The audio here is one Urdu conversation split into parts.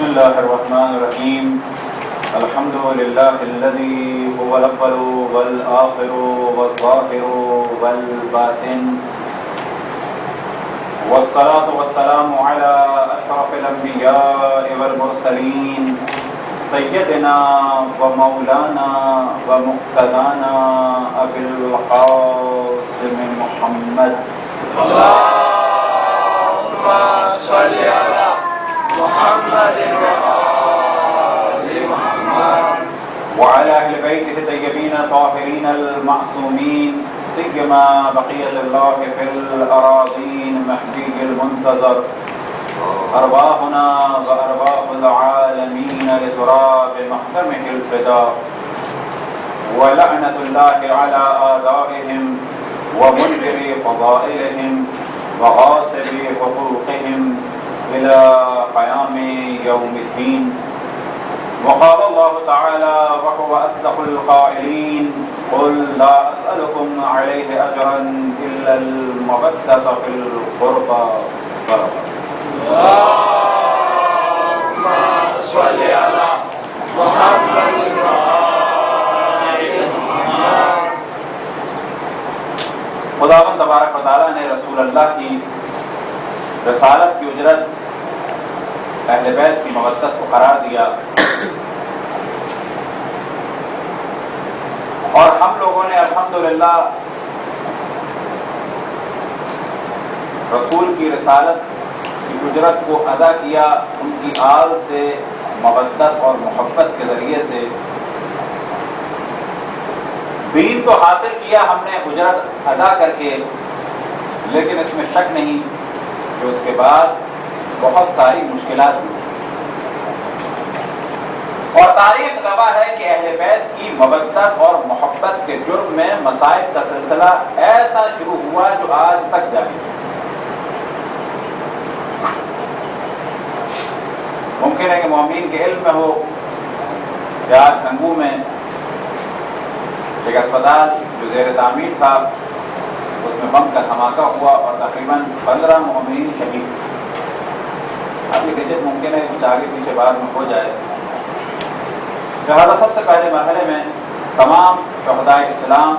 بسم الله الرحمن الرحيم الحمد لله الذي هو الأول والآخر والظاهر والباطن والصلاة والسلام على أشرف الأنبياء والمرسلين سيدنا ومولانا ومقتدانا أبي القاسم محمد اللهم صل على محمد وآل محمد وعلى أهل بيته الطيبين الطاهرين المعصومين سيما بقية الله في الأراضين مهدي المنتظر أرواحنا وأرواح العالمين لتراب محكمه الفداء ولعنة الله على آدائهم ومنكر فضائلهم وغاصب حقوقهم إلى قيام يوم الدين. وقال الله تعالى وهو أصدق القائلين قل لا أسألكم عليه أجرا إلا المودة في القربى. اللهم صل على محمد وآل محمد. خداوند تبارک و تعالیٰ نے رسول اللہ کی رسالت کی اجرت اہل بیت کی مودت کو قرار دیا، اور ہم لوگوں نے الحمدللہ رسول کی رسالت کی اجرت کو ادا کیا ان کی آل سے مودت اور محبت کے ذریعے سے. دین تو حاصل کیا ہم نے اجرت ادا کر کے، لیکن اس میں شک نہیں کہ اس کے بعد بہت ساری مشکلات ہوئی، اور تاریخ گواہ ہے کہ اہل بیت کی مودت اور محبت کے جرم میں مصائب کا سلسلہ ایسا شروع ہوا جو آج تک جاری ہے. ممکن ہے کہ مومنین کے علم میں ہو کہ آج ننگو میں ایک اسپتال جو زیر تعمیر تھا اس میں بم کا دھماکہ ہوا اور تقریباً 15 مومنین شہید. اب یہ کیجیے ممکن ہے کچھ آگے پیچھے بعد میں ہو جائے. لہٰذا سب سے پہلے مرحلے میں تمام شہدائے اسلام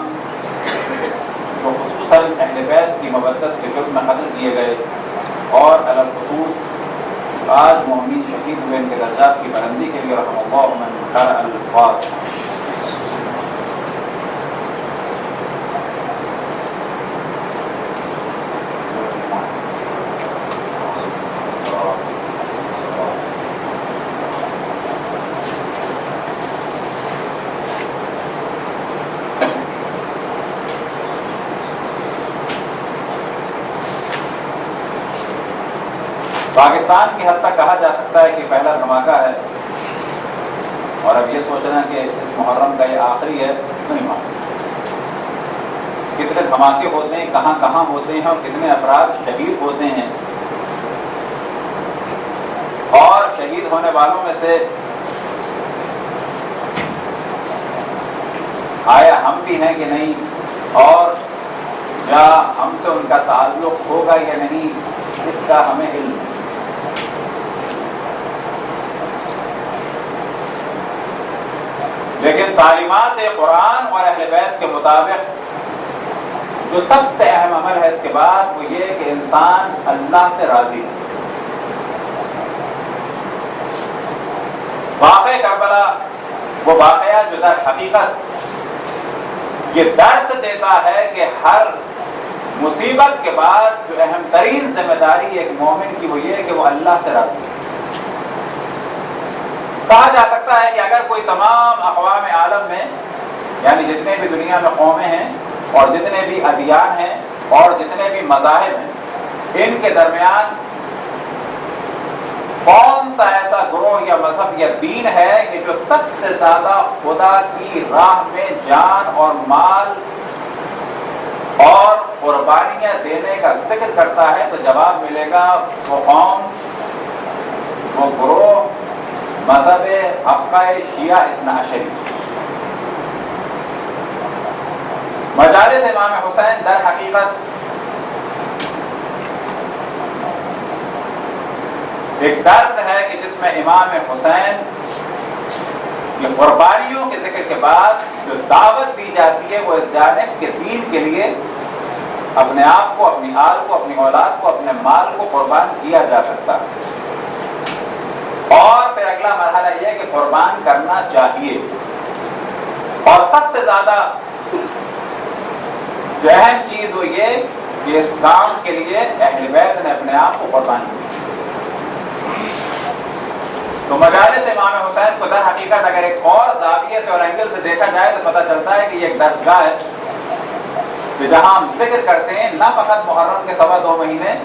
جو خصوصاً اہل بیت کی مودت کے جرم میں قتل کیے گئے اور علی الخصوص آج مومنین شہید ہوئے ان کے درجات کی بلندی کے لیے رحم اللہ من کان الفاظ. پاکستان کی حد تک کہا جا سکتا ہے کہ پہلا دھماکہ ہے، اور اب یہ سوچنا کہ اس محرم کا یہ آخری ہے نہیں معلوم. کتنے دھماکے ہوتے ہیں، کہاں کہاں ہوتے ہیں، اور کتنے افراد شہید ہوتے ہیں، اور شہید ہونے والوں میں سے آیا ہم بھی ہیں کہ نہیں، اور یا ہم سے ان کا تعلق ہوگا یا نہیں، اس کا ہمیں علم ہے. لیکن تعلیمات قرآن اور اہل بیت کے مطابق جو سب سے اہم عمل ہے اس کے بعد وہ یہ کہ انسان اللہ سے راضی ہے. واقعہ کربلا وہ واقعہ جو در حقیقت یہ درس دیتا ہے کہ ہر مصیبت کے بعد جو اہم ترین ذمہ داری ایک مومن کی وہ یہ ہے کہ وہ اللہ سے راضی ہے. کہا جا سکتا ہے کہ اگر کوئی تمام اقوام عالم میں، یعنی جتنے بھی دنیا میں قومیں ہیں اور جتنے بھی ادیان ہیں اور جتنے بھی مذاہب ہیں، ان کے درمیان کون سا ایسا گروہ یا مذہب یا دین ہے کہ جو سب سے زیادہ خدا کی راہ میں جان اور مال اور قربانیاں دینے کا ذکر کرتا ہے، تو جواب ملے گا وہ قوم، وہ گروہ مذہب حقہ شیعہ اثنا عشری. مجالس امام حسین در حقیقت ایک درس ہے کہ جس میں امام حسین کی قربانیوں کے ذکر کے بعد جو دعوت دی جاتی ہے وہ اس جانب کہ دین کے لیے اپنے آپ کو، اپنی آل کو، اپنی اولاد کو، اپنے مال کو قربان کیا جا سکتا ہے۔ اور پھر اگلا مرحلہ یہ ہے کہ قربان کرنا چاہیے، اور سب سے زیادہ جو اہم چیز وہ یہ کہ اس کام کے لیے اہل بیت نے اپنے آپ کو قربان کیا۔ تو مجالس امام حسین کو در حقیقت اگر ایک اور زاویے سے اور اینگل سے دیکھا جائے تو پتہ چلتا ہے کہ یہ ایک درسگاہ ہے کہ جہاں ہم ذکر کرتے ہیں نہ فقط محرم کے 2.25 مہینے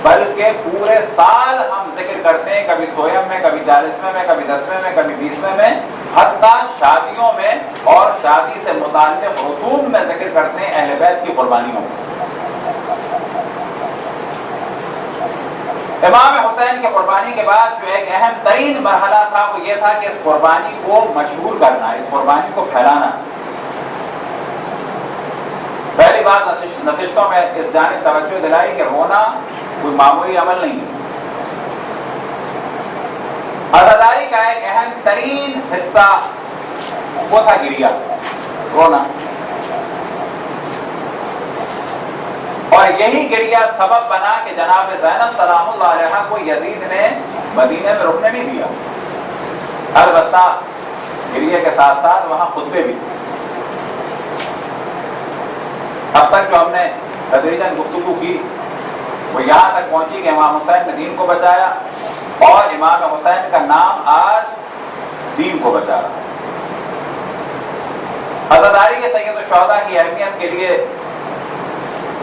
بلکہ پورے سال ہم ذکر کرتے ہیں، کبھی سویم میں، کبھی 40ویں میں، کبھی 10ویں میں، کبھی 20ویں میں، حتیٰ شادیوں میں اور شادی سے متعلق رسوم میں ذکر کرتے ہیں اہل بیت کی قربانیوں میں۔ امام حسین کی قربانی کے بعد جو ایک اہم ترین مرحلہ تھا وہ یہ تھا کہ اس قربانی کو مشہور کرنا، اس قربانی کو پھیلانا۔ پہلی بات نشستوں میں اس جانب توجہ دلائی کہ رونا کوئی معمولی عمل نہیں ہے۔ عزاداری کا ایک اہم ترین حصہ وہ تھا گریہ، رونا، اور یہی گریہ سبب بنا کہ جناب زینب سلام اللہ علیہا کو یزید نے مدینے میں رکنے نہیں دیا۔ البتہ گریہ کے ساتھ ساتھ وہاں خطبے بھی تھے۔ اب تک جو ہم نے تدریجاً گفتگو کی وہ یہاں تک پہنچی کہ امام حسین نے دین کو بچایا، اور امام حسین کا نام آج دین کو بچا رہا ہے۔ عزاداری کے سید الشہداء کی اہمیت کے لیے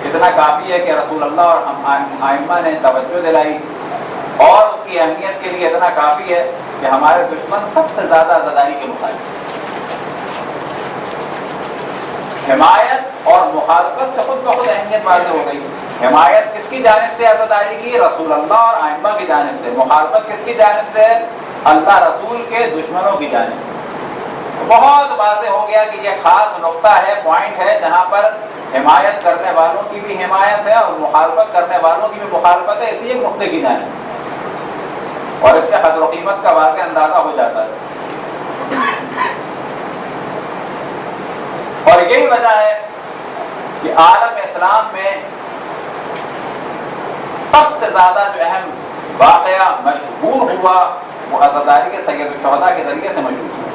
اتنا کافی ہے کہ رسول اللہ اور ہم ائمہ نے توجہ دلائی، اور اس کی اہمیت کے لیے اتنا کافی ہے کہ ہمارے دشمن سب سے زیادہ عزاداری کے مخالف۔ حمایت اور مخالفت سے خود بخود اہمیت واضح ہو گئی۔ حمایت کس کی جانب سے عزاداری کی؟ رسول اللہ اور ائمہ کی جانب سے۔ مخالفت کس کی جانب سے؟ اللہ رسول کے دشمنوں کی جانب سے۔ بہت واضح ہو گیا کہ یہ خاص نقطہ ہے، پوائنٹ ہے، جہاں پر حمایت کرنے والوں کی بھی حمایت ہے اور مخالفت کرنے والوں کی بھی مخالفت ہے، اسی ایک نقطے کی جانب، اور اس سے قدر و قیمت کا واضح اندازہ ہو جاتا ہے۔ اور یہی وجہ ہے کہ عالم اسلام میں سب سے زیادہ جو اہم واقعہ مشہور ہوا وہ عزاداری کے سید الشہداء کے ذریعے سے مشہور ہوا۔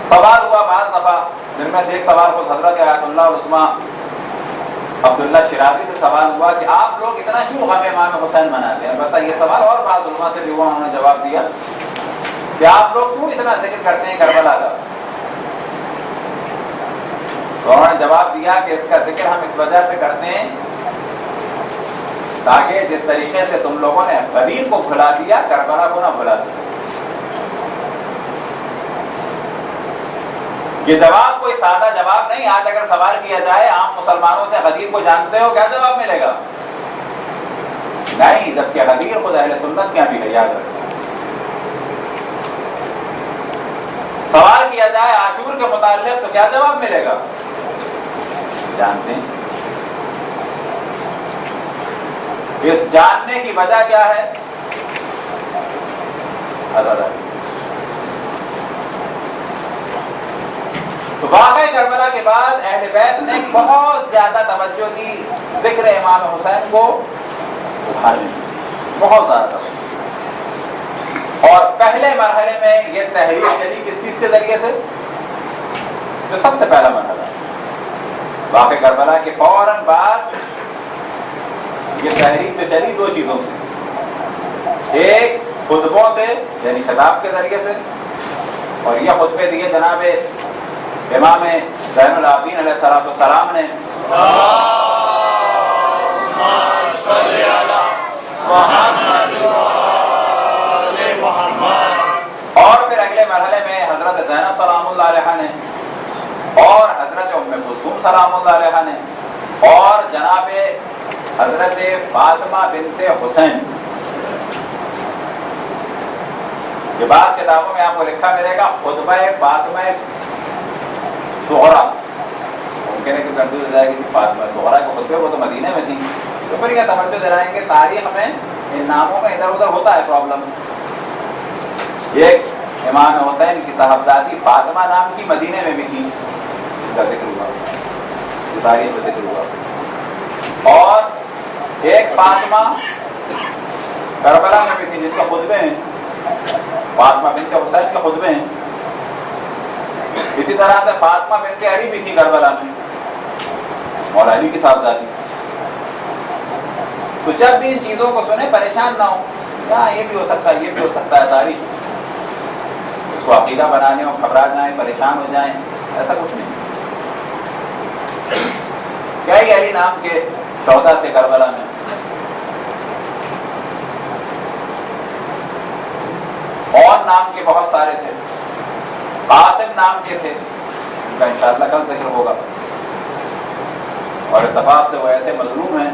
سوال ہوا بعض دفعہ، جن میں سے ایک سوال خود حضرت آیت اللہ العظمیٰ عبداللہ شیرازی سے سوال ہوا کہ آپ لوگ اتنا کیوں غم امام حسین مناتے ہیں؟ البتہ یہ سوال اور بعض علماء سے بھی ہوا، انہوں نے جواب دیا کہ آپ لوگ کیوں اتنا ذکر کرتے ہیں کربلا کا؟ تو انہوں نے جواب دیا کہ اس کا ذکر ہم اس وجہ سے کرتے ہیں تاکہ جس طریقے سے تم لوگوں نے غدیر کو بھلا دیا، کربلا کو نہ بھلا سکے۔ یہ جواب کوئی سادہ جواب نہیں۔ آج اگر سوال کیا جائے عام مسلمانوں سے غدیر کو جانتے ہو، کیا جواب ملے گا؟ نہیں، جبکہ غدیر خود اہل سنت کیا بھی ہے، یاد رکھیں۔ سوال کیا جائے عاشور کے متعلق تو کیا جواب ملے گا؟ جانتے ہیں؟ اس جاننے کی وجہ کیا ہے؟ عزاداری۔ تو واقعہ کربلا کے بعد اہل بیت نے بہت زیادہ توجہ دی ذکر امام حسین کو ابھارنے، بہت زیادہ توجہ۔ اور پہلے مرحلے میں یہ تحریک چلی کس چیز کے ذریعے سے؟ جو سب سے پہلا مرحلہ ہے واقعہ کربلا کے فوراً بعد یہ تحریک جو چلی دو چیزوں سے، ایک خطبوں سے یعنی خطاب کے ذریعے سے، اور یہ خطبے دیے جناب امام زین العابدین علیہ السلام نے، اور پھر اگلے مرحلے میں حضرت زینب سلام اللہ علیہ نے، اور حضرت ام کلثوم سلام اللہ علیہ نے، اور جناب حضرت فاطمہ بنت حسین۔ یہ بعض کتابوں میں آپ کو لکھا ملے گا خطبہ فاطمہ زہرا، ممکن ہے کہ کنفیوز ہو جائے گی کہ فاطمہ زہرا کے خطبے وہ تو مدینے میں تھی، تو پھر یہ توجہ دلائیں گے تاریخ میں ان ناموں میں ادھر ادھر ہوتا ہے پرابلم. ایک امام حسین کی صاحبزادی فاطمہ نام کی مدینے میں بھی تھی، اس کا ذکر ہوا، تاریخ میں ذکر ہوا. اور ایک فاطمہ کربلا میں بھی تھی جس کے خطبے ہیں، فاطمہ بنت حسین کے خطبے ہیں. اسی طرح سے فاطمہ بنت علی بھی تھی کربلا میں، مولا علی کی صاحبزادی. تو جب بھی ان چیزوں کو سنیں پریشان نہ ہو، ہاں یہ بھی ہو سکتا ہے، یہ بھی ہو سکتا ہے. تاریخ اس کو عقیدہ بنانے ہو، گھبرا جائیں، پریشان ہو جائیں، ایسا کچھ نہیں. کئی علی نام کے شہدا تھے کربلا میں. اور نام کے بہت سارے تھے. قاسم نام کے تھے، ان کا انشاءاللہ کل ذکر ہوگا. اور اتفاق سے وہ ایسے مظلوم ہیں،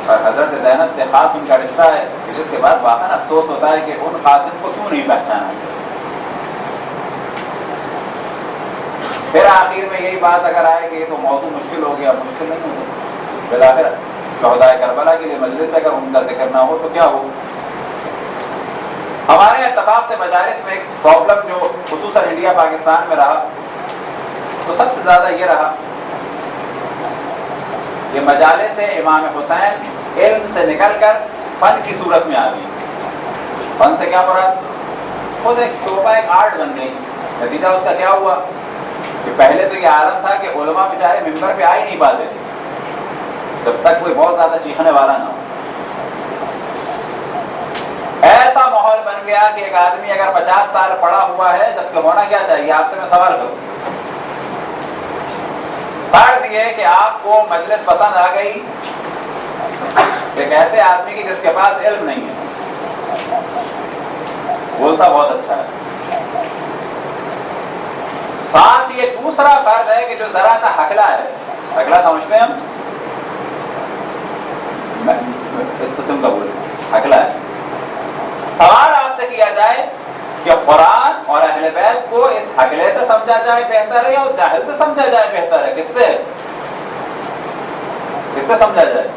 اور حضرت زینب سے خاص ان کا رشتہ ہے، جس کے بعد واقعا افسوس ہوتا ہے کہ ان قاسم کو کیوں نہیں پہچانا. پھر آخر میں یہی بات اگر آئے کہ یہ تو موضوع مشکل ہو گیا، مشکل نہیں ہوگا. بالآخر شہدائے کربلا کے لیے مجلس اگر ان کا ذکر نہ ہو تو کیا ہو. ہمارے اتفاق سے مجالس میں ایک پرابلم جو خصوصاً انڈیا پاکستان میں رہا، تو سب سے زیادہ یہ رہا کہ مجالس امام حسین علم سے نکل کر فن کی صورت میں آ گئی. فن سے کیا مراد؟ خود ایک شعبہ، ایک آرٹ بن گئی. نتیجہ اس کا کیا ہوا کہ پہلے تو یہ عالم تھا کہ علماء بیچارے ممبر پہ آ ہی نہیں پاتے تھے جب تک کوئی بہت زیادہ چیخنے والا نہ ہو. ایسا ماحول بن گیا کہ ایک آدمی اگر 50 سال پڑا ہوا ہے، جبکہ ہونا کیا چاہیے، آپ سے میں سوال کروں، فرض یہ کہ آپ کو مجلس پسند آ گئی ایک ایسے آدمی کی جس کے پاس علم نہیں ہے، بولتا بہت اچھا ہے، ساتھ یہ دوسرا فرض ہے کہ جو ذرا سا حقلا ہے، حقلا سمجھتے ہیں ہم، اس قسم کا بولے حقلا ہے. سوال آپ سے کیا جائے کہ قرآن اور اہل بیت کو اس حقلے سے سمجھا جائے بہتر ہے یا اس جاہل سے سمجھا جائے بہتر ہے؟ کس سے سمجھا جائے؟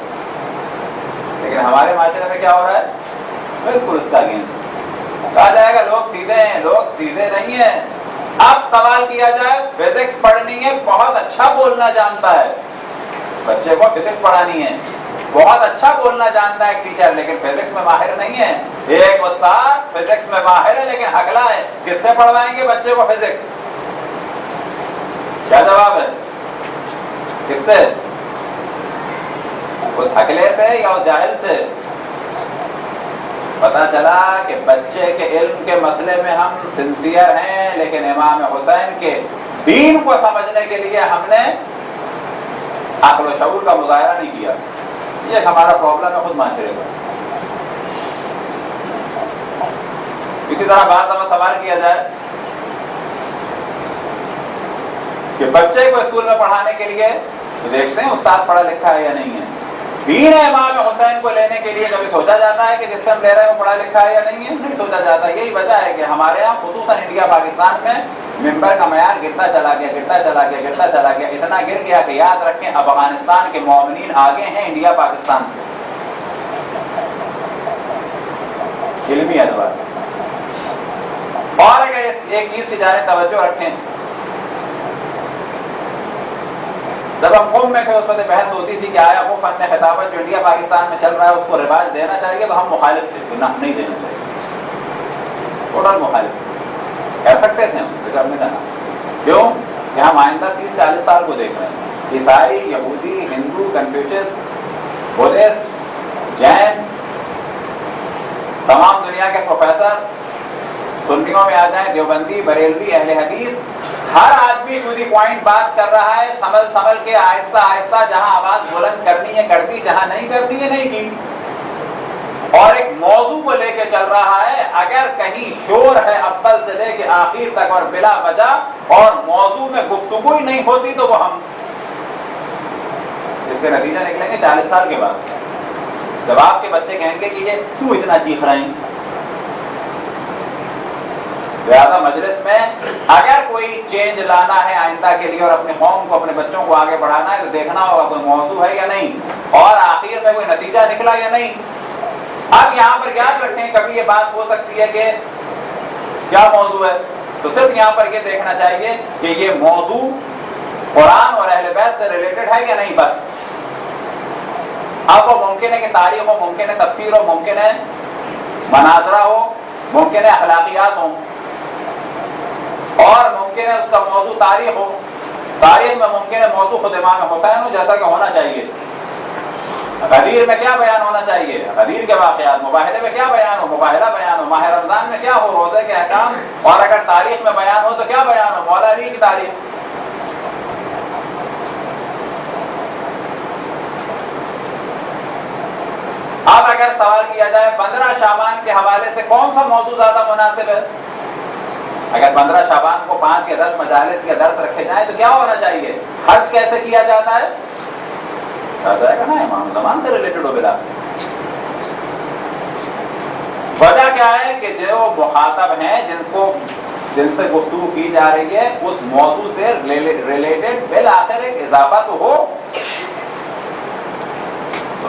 لیکن ہمارے معاشرے میں کیا ہو رہا ہے؟ بالکل اس کا اگینسٹ. کہا جائے گا لوگ سیدھے ہیں، لوگ سیدھے نہیں ہیں. اب سوال کیا جائے فزکس پڑھنی ہے، بہت اچھا بولنا جانتا ہے، بچے کو فزکس پڑھانی ہے، بہت اچھا بولنا جانتا ہے ایک ٹیچر، لیکن فزکس میں ماہر نہیں ہے. ایک استاد فزکس میں ماہر ہے لیکن حقلا ہے، کس سے پڑھوائیں گے بچے کو فزکس؟ کیا جواب ہے؟ کس سے؟ اس حقلے سے یا اس جاہل سے؟ پتا چلا کہ بچے کے علم کے مسئلے میں ہم سنسیئر ہیں، لیکن امام حسین کے دین کو سمجھنے کے لیے ہم نے عقل و شعور کا مظاہرہ نہیں کیا. یہ ہمارا پرابلم ہے خود معاشرے کا. اسی طرح بعض دفعہ سوال کیا جائے کہ بچے کو اسکول میں پڑھانے کے لیے دیکھتے ہیں استاد پڑھا لکھا ہے یا نہیں ہے. دین امام حسین کو لینے کے لیے کبھی سوچا جاتا ہے کہ جس سے ہم لے رہے ہیں وہ پڑھا لکھا ہے یا نہیں ہے؟ نہیں سوچا جاتا. یہی وجہ ہے کہ ہمارے یہاں خصوصاً انڈیا پاکستان میں ممبر کا معیار گرتا چلا گیا، اتنا گر گیا کہ یاد رکھیں افغانستان کے مومنین آگے ہیں انڈیا پاکستان سے علمی اعتبار. اور اگر اس ایک چیز کی جانب توجہ رکھیں، جب ہم قوم میں تھے اس وقت بحث ہوتی تھی کہ آیا وہ فن خطابت جو انڈیا پاکستان میں چل رہا ہے اس کو رواج دینا چاہیے، تو ہم مخالف تھے، نہیں دینا چاہیے، ٹوٹل مخالف. کہہ سکتے تھے ہم، لیکن ہم نے کہا کیوں کہ ہم آئندہ 30-40 سال کو دیکھ رہے ہیں. عیسائی، یہودی، ہندو، کنفیوشس، بدھسٹ، جین، تمام دنیا کے پروفیسر، سنیوں میں آ جائیں دیوبندی، بریلوی، اہل حدیث، ہر آدمی ٹو دی پوائنٹ بات کر رہا ہے، سنبھل کے آہستہ آہستہ، جہاں آواز بلند کرنی ہے کر دی، جہاں نہیں کرنی ہے نہیں کی. اور ایک موضوع کو لے کے چل رہا ہے. اگر کہیں شور ہے اول سے لے کے آخر تک اور بلا وجہ اور موضوع میں گفتگو ہی نہیں ہوتی تو وہ ہم اس کے نتیجہ نکلیں گے 40 سال کے بعد. جب آپ کے بچے کہیں گے کہ یہ کیوں اتنا چیخ رہے ہیں، لہٰذا مجلس میں اگر کوئی چینج لانا ہے آئندہ کے لیے اور اپنے قوم کو اپنے بچوں کو آگے بڑھانا ہے تو دیکھنا ہوگا کوئی موضوع ہے یا نہیں اور آخر میں کوئی نتیجہ نکلا یا نہیں. اب یہاں پر یاد رکھیں کبھی یہ بات ہو سکتی ہے کہ کیا موضوع ہے، تو صرف یہاں پر یہ دیکھنا چاہیے کہ یہ موضوع قرآن اور اہل بیت سے ریلیٹڈ ہے یا نہیں بس. اب وہ ممکن ہے کہ تاریخ ہو، ممکن ہے تفسیر ہو، ممکن ہے مناظرہ ہو، ممکن ہے اخلاقیات ہوں، اور ممکن ہے اس کا موضوع تاریخ ہو. تاریخ میں ممکن ہے موضوع خود امام حسین ہو جیسا کہ ہونا چاہیے. غدیر میں کیا بیان ہونا چاہیے، غدیر کے واقعات. مباہلے میں کیا بیان ہو، مباہلہ بیان ہو. ماہ رمضان میں کیا ہو، روزے کے احکام. اور اگر تاریخ میں بیان ہو تو کیا بیان ہو، مولا علی کی تاریخ. اب اگر سوال کیا جائے 15 شعبان کے حوالے سے کون سا موضوع زیادہ مناسب ہے، اگر 15 شعبان کو 5 یا 10 مجالس یا درس رکھے جائیں تو کیا ہونا چاہیے. حج کیسے کیا جاتا ہے، کہا جائے گا نا امام زمان سے ریلیٹڈ ہو. بلا وجہ کیا ہے کہ جو مخاطب ہیں جن سے گفتگو کی جا رہی ہے اس موضوع سے ریلیٹڈ بالآخر ایک اضافہ تو ہو.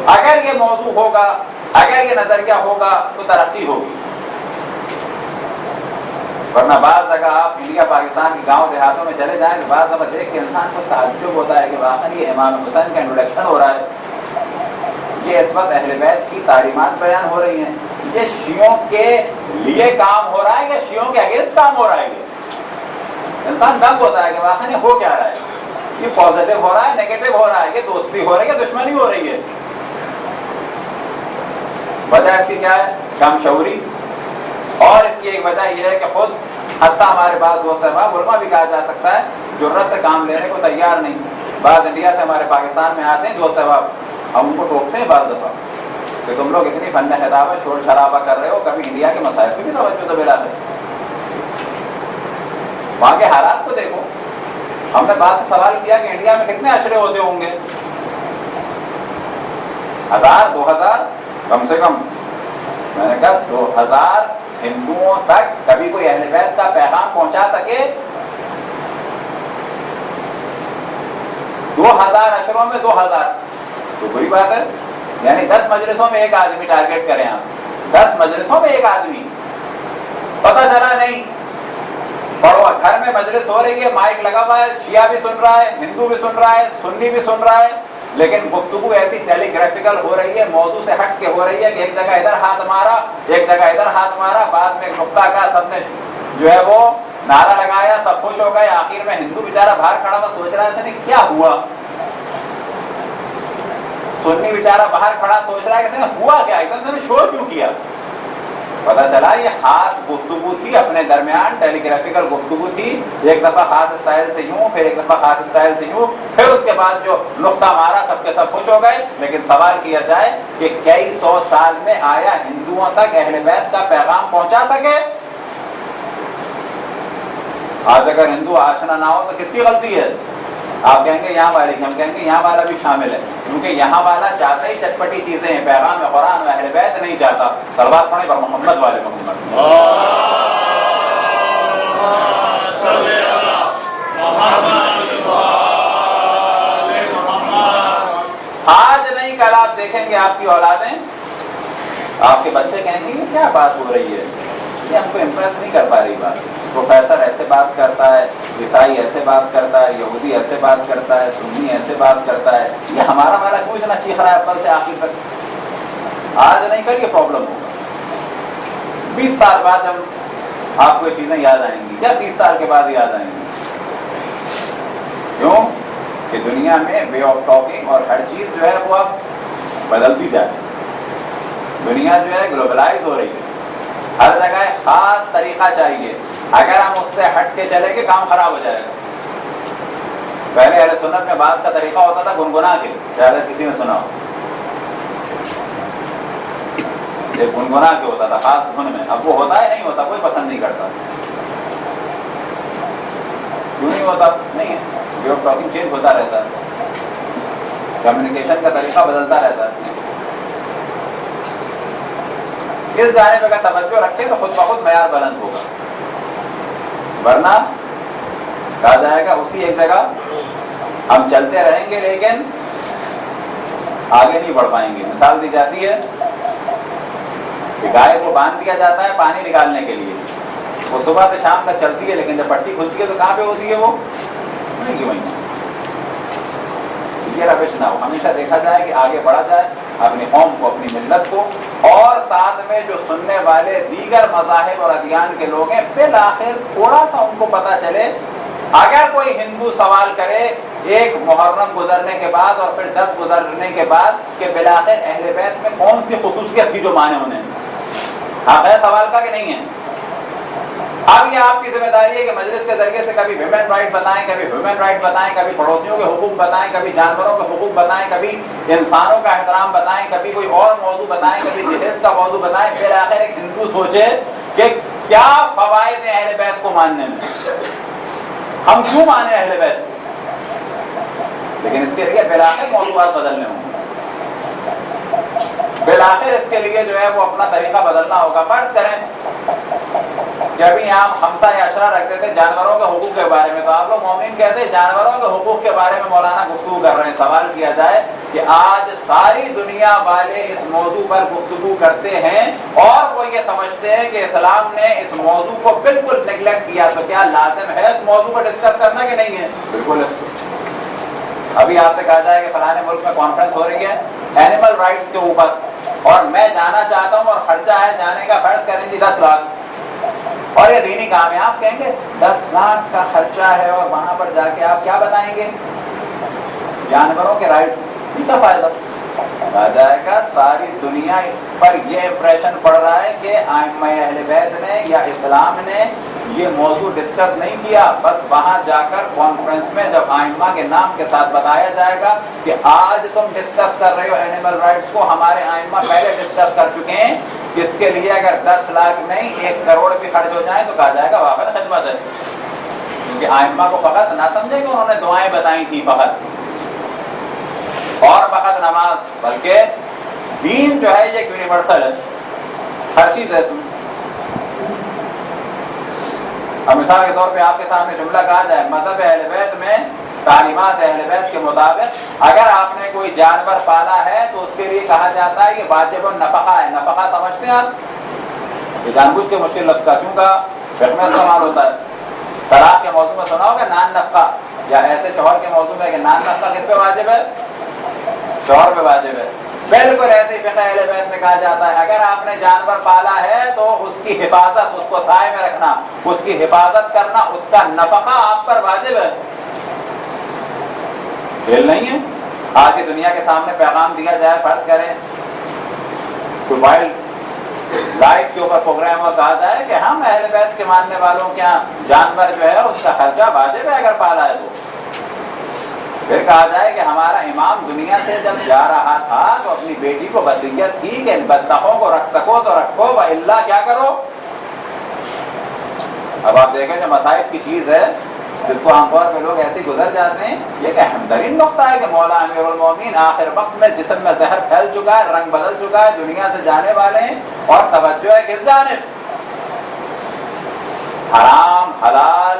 اگر یہ موضوع ہوگا، اگر یہ نظریہ ہوگا تو ترقی ہوگی. ورنہ بعض جگہ آپ انڈیا پاکستان کے گاؤں دیہاتوں میں چلے جائیں تو بعض دفعہ دیکھ کے انسان کو تعجب ہوتا ہے کہ واقعی یہ امام حسین کا انٹروڈکشن ہو رہا ہے. یہ اس وقت اہل بیت کی تعلیمات بیان ہو رہی ہیں. یہ شیعوں کے لیے کام ہو رہا ہے یا شیعوں کے اگینسٹ کام ہو رہا ہے. یہ انسان دنگ ہوتا ہے کہ واقعی ہو کیا رہا ہے. یہ پازیٹیو ہو رہا ہے، نیگیٹو ہو رہا ہے، یہ دوستی ہو رہی ہے، دشمنی ہو رہی ہے. وجہ اس کی کیا ہے، کم شعوری. اور اس کی ایک وجہ یہ ہے کہ خود حتیٰ ہمارے بعض دوست احباب، علماء بھی کہا جا سکتا ہے، جرأت سے کام لینے کو تیار نہیں. بعض انڈیا سے ہمارے پاکستان میں آتے ہیں دوست احباب، ہم ان کو ٹوکتے ہیں بعض دفعہ کہ تم لوگ اتنی فن خطابہ شور شرابہ کر رہے ہو، کبھی انڈیا کے مسائل کی بھی توجہ سے بلا ہے. وہاں کے حالات کو دیکھو. ہم نے بعض سے سوال کیا کہ انڈیا میں کتنے عشرے ہوتے ہوں گے، 1000 2000 کم سے کم. میں نے کہا 2000 ہندوؤں تک کبھی کوئی اہل بیت کا پیغام پہنچا سکے؟ 2000 عشروں میں 2000 تو بری بات ہے. یعنی 10 مجلسوں میں ایک آدمی ٹارگیٹ کریں آپ، 10 مجلسوں میں ایک آدمی. پتہ چلا نہیں، پڑھو گھر میں مجلس ہو رہی ہے، مائک لگا ہوا ہے، شیعہ بھی سن رہا ہے، ہندو بھی سن رہا ہے، سنی بھی سن رہا ہے، لیکن گفتگو ایسی ٹیلی گرافیکل ہو رہی ہے، موضوع سے ہٹ کے ہو رہی ہے کہ ایک جگہ ادھر ہاتھ مارا، ایک جگہ ادھر ہاتھ مارا، بعد میں ایک نقطہ کا سب نے جو ہے وہ نعرہ لگایا، سب خوش ہو گئے. آخر میں ہندو بیچارہ باہر کھڑا ہوا سوچ رہا ہے اس نے کیا ہوا، سنی بیچارہ باہر کھڑا سوچ رہا ہے کہ ہوا کیا، ایک دم سے شور کیوں کیا. پتا چلا یہ خاص گفتگو تھی، اپنے درمیان ٹیلی گرافیکل گفتگو تھی. ایک دفعہ خاص اسٹائل سے یوں، پھر ایک دفعہ خاص اسٹائل سے یوں، پھر اس کے بعد جو نقطہ مارا سب کے سب خوش ہو گئے. لیکن سوال کیا جائے کہ کئی 100 سال میں آیا ہندوؤں تک اہل بیت کا پیغام پہنچا سکے؟ آج اگر ہندو آشنا نہ ہو تو کس کی غلطی ہے؟ آپ کہیں گے یہاں والے کی، ہم کہیں گے یہاں والا بھی شامل ہے، کیونکہ یہاں والا چاہتا ہی چٹپٹی چیزیں ہیں، پیغام قرآن و اہل بیت نہیں چاہتا. صلوات پڑھیں پر محمد والے محمد. آج نہیں کل آپ دیکھیں گے آپ کی اولادیں، آپ کے بچے کہیں گے یہ کیا بات ہو رہی ہے، یہ ہم کو امپریس نہیں کر پا رہی بات. پروفیسر ایسے بات کرتا ہے، عیسائی ایسے بات کرتا ہے، یہودی ایسے بات کرتا ہے، سنی ایسے بات کرتا ہے، یہ ہمارا والا کیوں اتنا چیخ رہا ہے اول سے آخر تک. آج نہیں کل یہ پرابلم ہوگا. 20 سال بعد جب آپ کو یہ چیزیں یاد آئیں گی، یا 30 سال کے بعد یاد آئیں گی. کیوں کہ دنیا میں وے آف ٹاکنگ اور ہر چیز جو ہے وہ اب بدلتی جا رہی ہے. دنیا جو ہے گلوبلائز ہو رہی ہے، ہر جگہ خاص طریقہ چاہیے. اگر ہم اس سے ہٹ کے چلیں گے کام خراب ہو جائے گا. پہلے اہل سنت میں بعض کا طریقہ ہوتا تھا گنگنا کے، شاید کسی نے سنا ہو، یہ گنگنا کے ہوتا تھا خاص دھن میں. اب وہ ہوتا ہے نہیں ہوتا، کوئی پسند نہیں کرتا. کیوں نہیں ہوتا؟ نہیں ہے، وے آف ٹاکنگ چینج ہوتا رہتا ہے، کمیونیکیشن کا طریقہ بدلتا رہتا ہے. اس جانب اگر توجہ رکھیں تو خود بخود معیار بلند ہوگا. ورنہ کہا جائے گا اسی ایک جگہ ہم چلتے رہیں گے لیکن آگے نہیں بڑھ پائیں گے. مثال دی جاتی ہے کہ گائے کو باندھ دیا جاتا ہے پانی نکالنے کے لیے، وہ صبح سے شام تک چلتی ہے لیکن جب پٹی کھلتی ہے تو کہاں پہ ہوتی ہے وہ؟ نہیں کی وہیں. یہ روش نہ ہو، ہمیشہ دیکھا جائے کہ آگے بڑھا جائے اپنی قوم کو، اپنی ملت کو، اور ساتھ میں جو سننے والے دیگر مذاہب اور ادیان کے لوگ ہیں بالآخر تھوڑا سا ان کو پتہ چلے. اگر کوئی ہندو سوال کرے ایک محرم گزرنے کے بعد اور پھر 10 گزرنے کے بعد کہ بالآخر اہل بیت میں کون سی خصوصیت تھی جو مانے انہیں، آپ ہے سوال کا کہ نہیں ہے؟ اب یہ آپ کی ذمہ داری ہے کہ مجلس کے ذریعے سے کبھی ویمن رائٹ بتائیں، کبھی ہیومن رائٹ بتائیں، کبھی پڑوسیوں کے حقوق بتائیں، کبھی جانوروں کے حقوق بتائیں، کبھی انسانوں کا احترام بتائیں، کبھی کوئی اور موضوع بتائیں، کبھی جہیز کا موضوع بتائیں. پھر آخر ایک ہندو سوچے کہ کیا فوائد ہیں اہل بیت کو ماننے میں، ہم کیوں مانے اہل بیت. لیکن اس کے لیے بالآخر موضوعات بدلنے ہوں گے، بالآخر اس کے لیے جو ہے وہ اپنا طریقہ بدلنا ہوگا. فرض کریں کہ ابھی یہاں ہم 5 عشرہ رکھتے تھے جانوروں کے حقوق کے بارے میں، تو آپ لوگ مومن کہتے ہیں جانوروں کے حقوق کے بارے میں مولانا گفتگو کر رہے ہیں. سوال کیا جائے کہ آج ساری دنیا والے اس موضوع پر گفتگو کرتے ہیں اور وہ یہ سمجھتے ہیں کہ اسلام نے اس موضوع کو بالکل نیگلیکٹ کیا، تو کیا لازم ہے اس موضوع کو ڈسکس کرنا کہ نہیں ہے؟ بالکل. ابھی آپ سے کہا جائے کہ فلانے ملک میں کانفرنس ہو رہی ہے اینیمل رائٹس کے اوپر اور میں جانا چاہتا ہوں اور خرچہ ہے جانے کا فرض کریں جی 10 لاکھ، اور یہ دینی کام ہے. آپ کہیں گے 10 لاکھ کا خرچہ ہے اور وہاں پر جا کے آپ کیا بتائیں گے؟ جانوروں کے رائٹس، ان کا فائدہ. کہا جائے گا ساری دنیا پر یہ امپریشن پڑ رہا ہے کہ ائمہ اہل بیت نے یا اسلام نے یہ موضوع ڈسکس نہیں کیا. بس وہاں جا کر کانفرنس میں جب ائمہ کے نام کے ساتھ بتایا جائے گا کہ آج تم ڈسکس کر رہے ہو اینیمل رائٹس کو، ہمارے ائمہ پہلے ڈسکس کر چکے ہیں، اس کے لیے اگر 10 لاکھ نہیں 1 کروڑ بھی خرچ ہو جائیں تو کہا جائے گا واقعی خدمت ہے. کیونکہ ائمہ کو فقط نہ سمجھے کہ انہوں نے دعائیں بتائی تھیں فقط اور فقط نماز، بلکہ دین جو ہے یہ یونیورسل ہے، ہر چیز ہے اس میں. اب مثال کے طور پہ آپ کے سامنے جملہ کہا جائے مذہب اہل بیت میں تعلیمات اہل بیت کے مطابق اگر آپ نے کوئی جانور پالا ہے تو اس کے لیے کہا جاتا ہے یہ واجب النفقہ ہے. نفقہ سمجھتے ہیں آپ؟ یہ جان بوجھ کے مشکل لفظ کا کیوں کہا؟ فقہ میں استعمال ہوتا ہے. طلاق کے موضوع میں سنا ہوگا نان نفقہ، یا ایسے شوہر کے موضوع میں کہ نان نفقہ کس پہ واجب ہے؟ شوہر پہ واجب ہے. بالکل ایسے ہی فقہ اہل بیت میں کہا جاتا ہے اگر آپ نے جانور پالا ہے تو اس کی حفاظت، اس کو سائے میں رکھنا، اس کی حفاظت کرنا، اس کا نفقہ آپ پر واجب ہے. کھیل نہیں ہے. آج کی دنیا کے سامنے پیغام دیا جائے، فرض کریں کوئی وائلڈ لائف کے اوپر پروگرام اور کہا جائے کہ ہم اہل بیت کے ماننے والوں کے یہاں جانور جو ہے اس کا خرچہ واجب ہے اگر پالا ہے تو. پھر کہا جائے کہ ہمارا امام دنیا سے جب جا رہا تھا تو اپنی بیٹی کو وصیت کی کہ ان بطخوں کو رکھ سکو تو رکھو والا کیا کرو. اب آپ دیکھیں جو مصائب کی چیز ہے جس کو عام طور پہ لوگ ایسے گزر جاتے ہیں، یہ کہ اہم ترین نقطہ ہے کہ مولا امیر المومنین آخر وقت میں جسم میں زہر پھیل چکا ہے، رنگ بدل چکا ہے، دنیا سے جانے والے ہیں اور توجہ ہے کس جانب؟ حرام حلال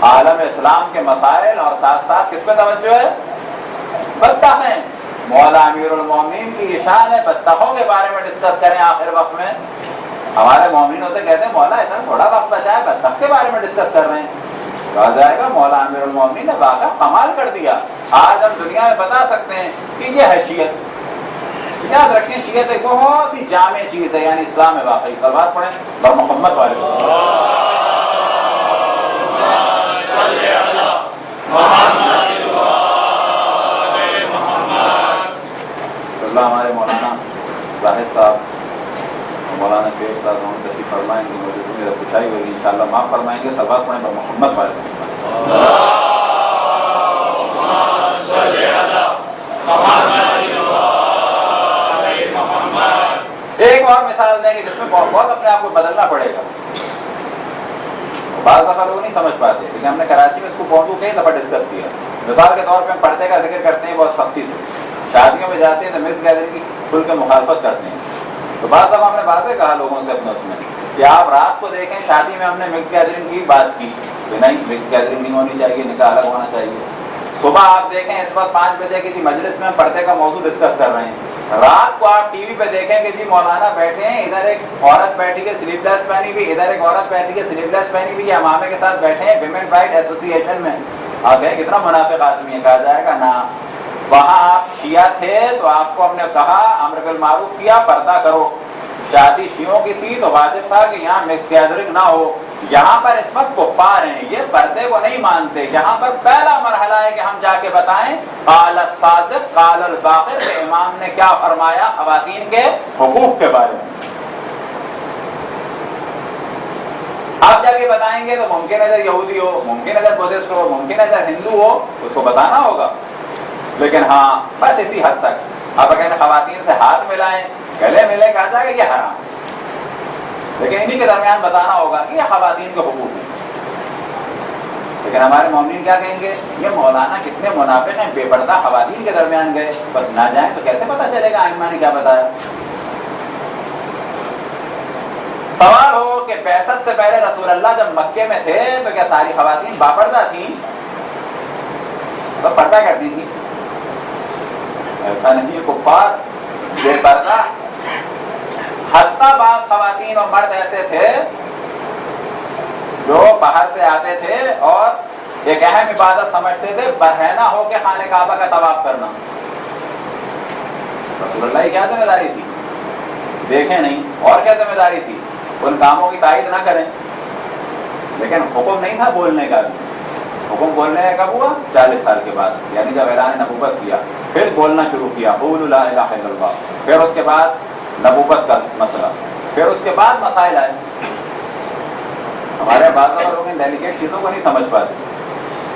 عالم اسلام کے مسائل، اور ساتھ ساتھ کس پہ توجہ ہے؟ بطخ ہیں. مولا امیر المومنین کی شان ہے بطخوں کے بارے میں ڈسکس کریں آخر وقت میں. ہمارے مومنین ہوتے کہتے ہیں مولا اتنا تھوڑا وقت بچا ہے بطخ کے بارے میں ڈسکس کر رہے ہیں. کہا جائے گا مولا امیر المومنین نے واقعہ کمال کر دیا. آج ہم دنیا میں بتا سکتے ہیں کہ یہ ہے شیعت. یاد رکھیں شیعت ایک بہت ہی جامع چیز ہے، یعنی اسلام ہے واقعی. صلوات پڑھیں بر محمد والے. ہمارے مولانا زاہد صاحب، مولانا شیخ صاحب ہم تشریف فرمائیں گے، مجھے میرا پوچھائی ہوگی انشاءاللہ معاف فرمائیں گے. صلوات پڑھیں پر محمد والے. ایک اور مثال دیں گے جس میں بہت اپنے آپ کو بدلنا پڑے گا. بعض دفعہ لوگ نہیں سمجھ پاتے، لیکن ہم نے کراچی میں اس کو موضوع کئی دفعہ ڈسکس کیا. مثال کے طور پہ ہم پردے کا ذکر کرتے ہیں بہت سختی سے، شادیوں میں جاتے ہیں تو مکس گیدرنگ کی کھل کے مخالفت کرتے ہیں. تو بعض دفعہ ہم نے باتیں کہا لوگوں سے اپنے اس میں کہ آپ رات کو دیکھیں شادی میں ہم نے مکس گیدرنگ کی بات کی، نہیں مکس گیدرنگ نہیں ہونی چاہیے، نکاح الگ ہونا چاہیے۔ صبح آپ دیکھیں اس وقت 5 بجے کی جی مجلس میں پردے کا موضوع ڈسکس کر رہے ہیں، رات کو آپ ٹی وی پہ دیکھیں کہ جی مولانا بیٹھے ہیں، ادھر ایک عورت بیٹھی ہے سلیپ لیس پہنی ہوئی، ادھر ایک عورت بیٹھی ہے سلیپ لیس پہنی ہوئی، امامے کے ساتھ بیٹھے ہیں ویمن رائٹ ایسوسی ایشن میں۔ آپ کہیں کتنا منافق آدمی ہے، کہا جائے گا نا، وہاں آپ شیعہ تھے تو آپ کو ہم نے کہا امر بالمعروف کیا پردہ کرو، شادی شیعوں کی تھی تو واجب تھا کہ یہاں مکس گیدرنگ نہ ہو۔ یہاں پر اس وقت کفار ہیں، یہ پردے کو نہیں مانتے، یہاں پر پہلا مرحلہ ہے کہ ہم جا کے بتائیں قال الصادق قال الباقر کہ امام نے کیا فرمایا خواتین کے حقوق کے بارے میں۔ اب جب یہ بتائیں گے تو ممکن ہے اگر یہودی ہو، ممکن ہے اگر بدھسٹ ہو، ممکن ہے اگر ہندو ہو، اس کو بتانا ہوگا، لیکن ہاں بس اسی حد تک۔ اب اگر خواتین سے ہاتھ ملائیں، گلے ملے، کہا جائے گا یہ حرام، لیکن انہی کے درمیان بتانا ہوگا کہ یہ خواتین کے حقوق ہیں۔ لیکن ہمارے مومنین کیا کہیں گے، یہ مولانا کتنے منافق ہیں، بے پردہ خواتین کے درمیان گئے، بس نہ جائیں تو کیسے پتہ چلے گا ائمہ نے کیا بتایا۔ سوال ہو کہ بعثت سے پہلے رسول اللہ جب مکے میں تھے تو کیا ساری خواتین باپردہ تھیں؟ تو پردہ کرتی تھی؟ ایسا نہیں، کفار بے پردہ، حتیٰ بعض خواتین اور مرد ایسے تھے جو باہر سے آتے تھے اور ایک اہم عبادت سمجھتے تھے برہنہ ہو کے خانہ کعبہ کا طواف کرنا۔ رسول اللہ کی کیا ذمہ داری تھی؟ دیکھیں نہیں، اور کیا ذمہ داری تھی؟ ان کاموں کی تائید نہ کریں، لیکن حکم نہیں تھا بولنے کا بھی۔ حکم بولنے کا کب ہوا؟ 40 سال کے بعد، یعنی جب اعلان نبوت کیا، پھر بولنا شروع کیا قولوا لا الہ الا اللہ، پھر اس کے بعد نبوت کا مسئلہ، پھر اس کے بعد مسائل آئے۔ ہمارے بعض لوگ ان ڈیلیکیٹ چیزوں کو نہیں سمجھ پاتے۔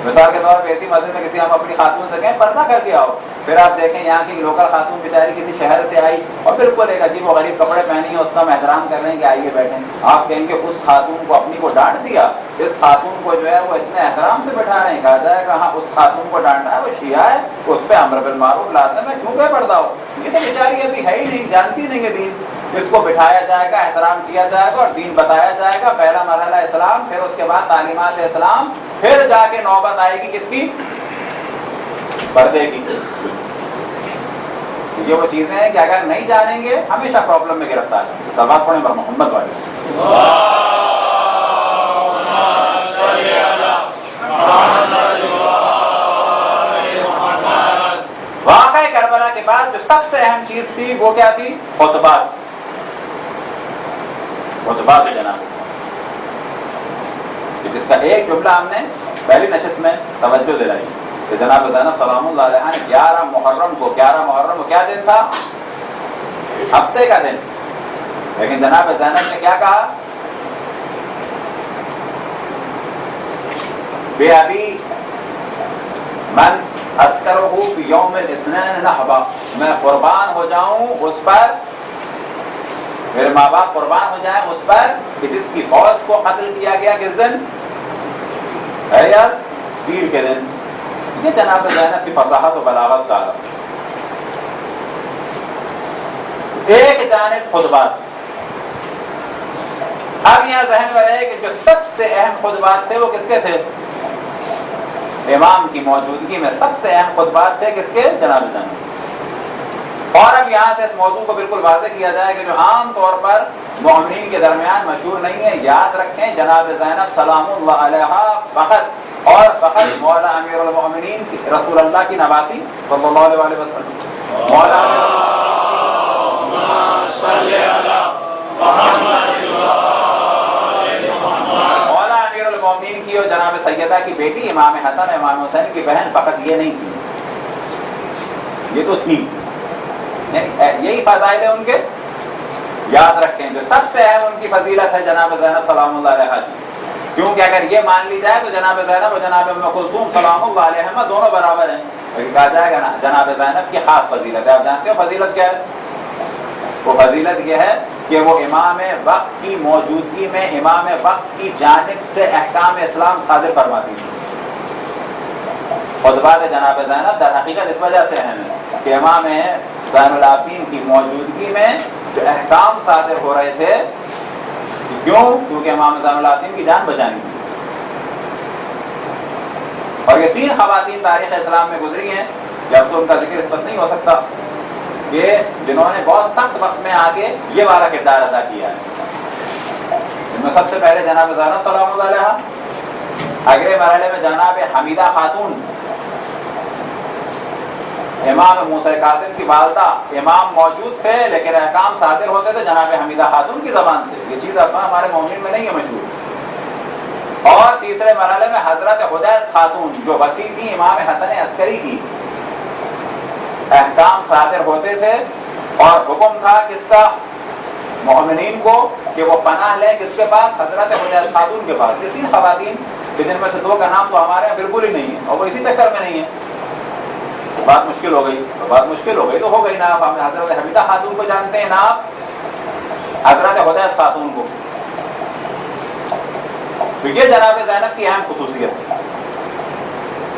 مثال کے طور پہ ایسی مسجد میں کسی ہم اپنی خاتون سے کہیں پردہ کر کے آؤ، پھر آپ دیکھیں یہاں کی لوکل خاتون بیچاری کسی شہر سے آئی اور بالکل ایک عجیب و غریب کپڑے پہنی ہے، اس کا ہم احترام کر رہے ہیں کہ آئیے بیٹھیں، آپ کہیں گے اس خاتون کو اپنی کو ڈانٹ دیا، اس خاتون کو جو ہے وہ اتنے احترام سے بٹھا رہے ہیں، کہا جائے گا ہاں اس خاتون کو ڈانٹا ہے، وہ شیعہ ہے، اس پہ امر بالمعروف لازم ہے، کیوں بے پردہ ہو؟ یہ تو بیچاری ابھی ہے ہی نہیں، جانتی نہیں ہے دین۔ اس کو بٹھایا جائے گا، احترام کیا جائے گا اور دین بتایا جائے گا، پہلا مرحلہ اسلام، پھر اس کے بعد تعلیمات اسلام، پھر جا کے نوبت آئے گی کس کی؟ پردے کی۔ یہ وہ چیزیں ہیں کہ اگر نہیں جانیں گے ہمیشہ پرابلم میں گرفتار ہیں۔ سلوات پڑھیں بر محمد والے۔ واقعہ کربلا کے بعد جو سب سے اہم چیز تھی وہ کیا تھی؟ خطبات، خطبات جناب، جس کا ایک جملہ ہم نے پہلی نشست میں توجہ دلائی کہ جناب زینب سلام اللہ علیہ نے 11 محرم کو کیا دن تھا؟ ہفتے کا دن، لیکن جناب زینب نے کیا کہا؟ بے ابی من اسکرہ فی یوم الاثنین نحبا، میں قربان ہو جاؤں اس پر، میرے ماں باپ قربان ہو جائیں اس پر کہ جس کی فوج کو قتل کیا گیا کس دن؟ ہے یار پیر کے دن۔ یہ جناب زینب کی فصاحت و بلاغت کا ایک جانب خطبات۔ اب یہاں ذہن میں رہے کہ جو سب سے اہم خطبات تھے وہ کس کے تھے؟ امام کی موجودگی میں سب سے اہم خطبات تھے کس کے؟ جناب زینب۔ اور اب یہاں سے اس موضوع کو بالکل واضح کیا جائے کہ جو عام طور پر مومنین کے درمیان مشہور نہیں ہے، یاد رکھیں جناب زینب سلام اللہ علیہا فقط اور فقط مولا امیر المومنین رسول اللہ کی نواسی صلی اللہ علیہ وسلم، مولا امیر المومنین کی اور جناب سیدہ کی بیٹی امام حسن امام حسین کی بہن فقط یہ نہیں تھی، یہ تو تھی، یہی فضائل ہیں ان کے، یاد رکھیں جو سب سے اہم ان کی فضیلت ہے جناب زینب سلام اللہ علیہا کی، کیونکہ اگر یہ مان لی جائے تو جناب زینب اور جناب ام کلثوم سلام اللہ علیہما دونوں برابر ہیں، لیکن کہا جائے گا نا جناب زینب کی خاص فضیلت ہے۔ آپ جانتے ہو فضیلت کیا ہے؟ وہ فضیلت یہ ہے کہ وہ امام وقت کی موجودگی میں امام وقت کی جانب سے احکام اسلام صادر فرماتی ہیں۔ خطبات جناب زینب در حقیقت اس وجہ سے اہم ہے کہ امام زین العابدین کی موجودگی میں جو احکام صادر ہو رہے تھے کیوں؟ کیونکہ امام زین العابدین کی جان بچانی تھی. اور یہ 3 خواتین تاریخ اسلام میں گزری ہیں کہ اب تو ان کا ذکر اس وقت نہیں ہو سکتا، کہ جنہوں نے بہت سخت وقت میں آ کے یہ والا کردار ادا کیا ہے. ان میں سب سے پہلے جناب زینب سلام اللہ علیہا، اگلے مرحلے میں جناب حمیدہ خاتون، امام موسیٰ کاظم کی والدہ. امام موجود تھے لیکن احکام صادر ہوتے تھے جناب حمیدہ خاتون کی زبان سے. یہ چیز اب ہمارے مومنین میں نہیں ہے مشہور. اور تیسرے مرحلے میں حضرت حدیث خاتون جو وصی تھی امام حسن عسکری کی. احکام صادر ہوتے تھے اور حکم تھا کس کا؟ مومنین کو، کہ وہ پناہ لیں کس کے پاس؟ حضرت حدیث خاتون کے پاس. یہ 3 خواتین جن میں سے 2 کا نام تو ہمارے یہاں بالکل ہی نہیں ہے اور وہ اسی چکر میں نہیں ہے. بات مشکل ہو گئی، بات مشکل ہو گئی تو ہو گئی نا. آپ ہم حضرت حمیدہ خاتون کو جانتے ہیں نا، آپ حضرت حدیث خاتون کو. تو یہ جناب زینب کی اہم خصوصیت ہے.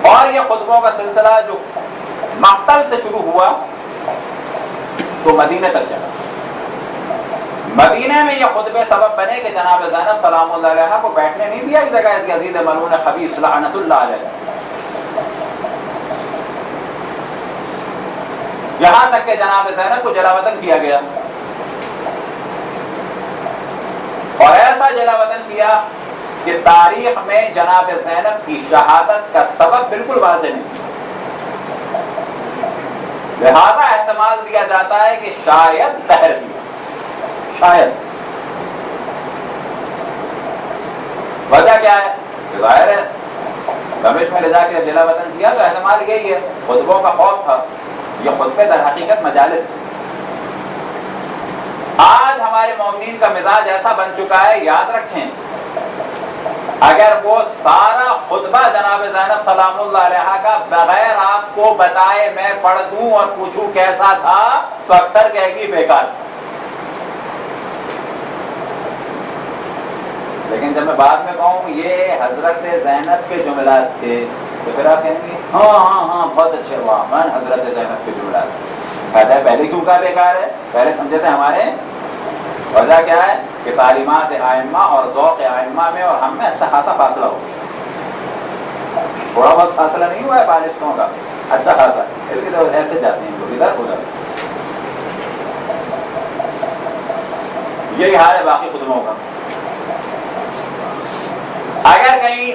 اور یہ خطبوں کا سلسلہ جو مقتل سے شروع ہوا تو مدینے تک چلا. مدینے میں یہ خطبے سبب بنے کہ جناب زینب سلام اللہ علیہ کو بیٹھنے نہیں دیا اس جگہ، اس کے عزیز ملعون خبیث لعنت اللہ علیہ. یہاں تک کہ جناب زینب کو جلا وطن کیا گیا، اور ایسا جلا وطن کیا کہ تاریخ میں جناب زینب کی شہادت کا سبب بالکل واضح نہیں. لہذا احتمال دیا جاتا ہے کہ شاید زہر دیا، شاید. وجہ کیا ہے؟ ظاہر ہے دمشق میں لے جا کے جلا وطن کیا تو احتمال یہی ہے، خطبوں کا خوف تھا. یہ خطبے در حقیقت مجالس تھے. آج ہمارے مومنین کا مزاج ایسا بن چکا ہے، یاد رکھیں اگر وہ سارا خطبہ جناب زینب سلام اللہ علیہ کا بغیر آپ کو بتائے میں پڑھ دوں اور پوچھوں کیسا تھا تو اکثر کہے گی بیکار. لیکن جب میں بعد میں کہوں یہ حضرت زینب کے جملات تھے تو پھر آپ کہیں گے ہاں بہت اچھے، واہ من حضرت زینب کے جملات. کہتا ہے پہلے کیوں کہا بیکار ہے؟ پہلے سمجھے تھے ہمارے. وجہ کیا ہے کہ تعلیمات ائمہ اور ذوق ائمہ میں اور ہم میں اچھا خاصا فاصلہ ہو گیا. تھوڑا بہت فاصلہ نہیں ہوا ہے بالشتوں کا، اچھا خاصا. ایسے جاتے ہیں لوگ ادھر ادھر. یہی حال ہے باقی خطبوں کا. اگر کہیں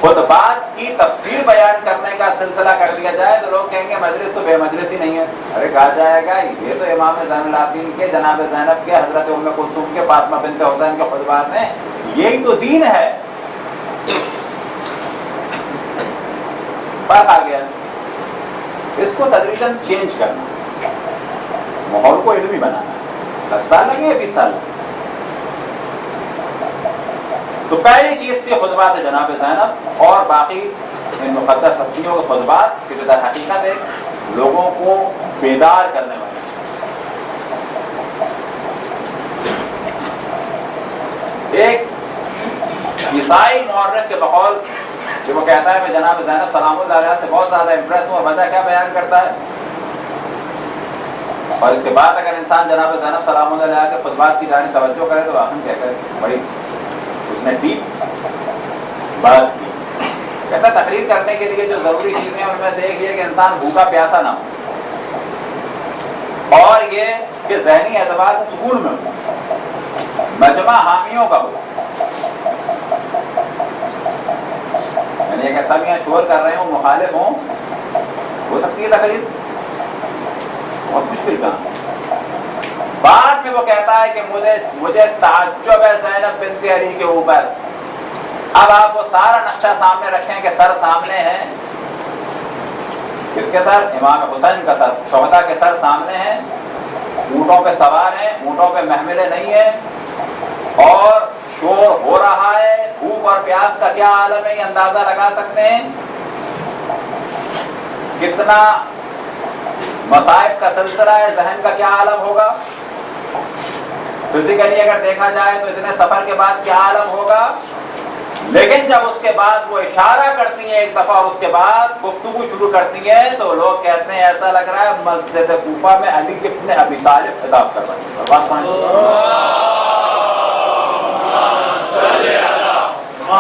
خطبات کی تفسیر بیان کرنے کا سلسلہ کر دیا جائے تو لوگ کہیں گے مجلس تو بے مجلس ہی نہیں ہے. ارے کہا جائے گا یہ تو امام زین العابدین کے، جناب زینب کے، حضرت ام کلثوم کے، فاطمہ بنت حسین کے خطبات ہیں، یہی تو دین ہے. فرق آ گیا. اس کو تدریجاً چینج کرنا، ماحول کو علمی بنانا. 10 سال لگے 20 سال لگے. تو پہلی چیز تھی خطبات جناب زینب اور باقی ان مقدس ہستیوں کے خطبات کہ جو در حقیقت ہے لوگوں کو بیدار کرنے والے. ایک عیسائی مورخ کے بقول کہ وہ کہتا ہے میں جناب زینب سلام اللہ علیہ سے بہت زیادہ امپریس ہوں، اور وجہ کیا بیان کرتا ہے. اور اس کے بعد اگر انسان جناب زینب سلام اللہ علیہ کے خطبات کی جانب توجہ کرے تو واقعی کہتا ہے بڑی اس نے ڈیپ بات کی. کہتا ہے تقریر کرنے کے لیے جو ضروری چیزیں ان میں سے ایک یہ کہ انسان بھوکا پیاسا نہ ہو، اور یہ کہ ذہنی اعتبار سے سکون میں ہو، مجمع حامیوں کا ہو. یعنی ایک ایسا بھی شور کر رہے ہوں، مخالف ہوں، ہو سکتی ہے تقریر، بہت مشکل کام. بعد میں وہ کہتا ہے کہ مجھے تعجب ہے زینب بنت علی کے اوپر. اب آپ وہ سارا نقشہ سامنے رکھیں کہ سر سامنے ہیں، کس کے سر؟ امام حسین کا سر. شہداء کے سر سامنے ہیں، اونٹوں پہ سوار ہیں، اونٹوں پہ محملے نہیں ہیں، اور شور ہو رہا ہے. بھوک اور پیاس کا کیا عالم ہے یہ اندازہ لگا سکتے ہیں. کتنا مصائب کا سلسلہ ہے، ذہن کا کیا عالم ہوگا. فزیکلی اگر دیکھا جائے تو اتنے سفر کے بعد کیا عالم ہوگا. لیکن جب اس کے بعد وہ اشارہ کرتی ہیں ایک دفعہ، اس کے بعد گفتگو شروع کرتی ہیں تو لوگ کہتے ہیں ایسا لگ رہا ہے مسجد کوفہ میں علی ابن ابی طالب خطاب کر رہے ہیں. اب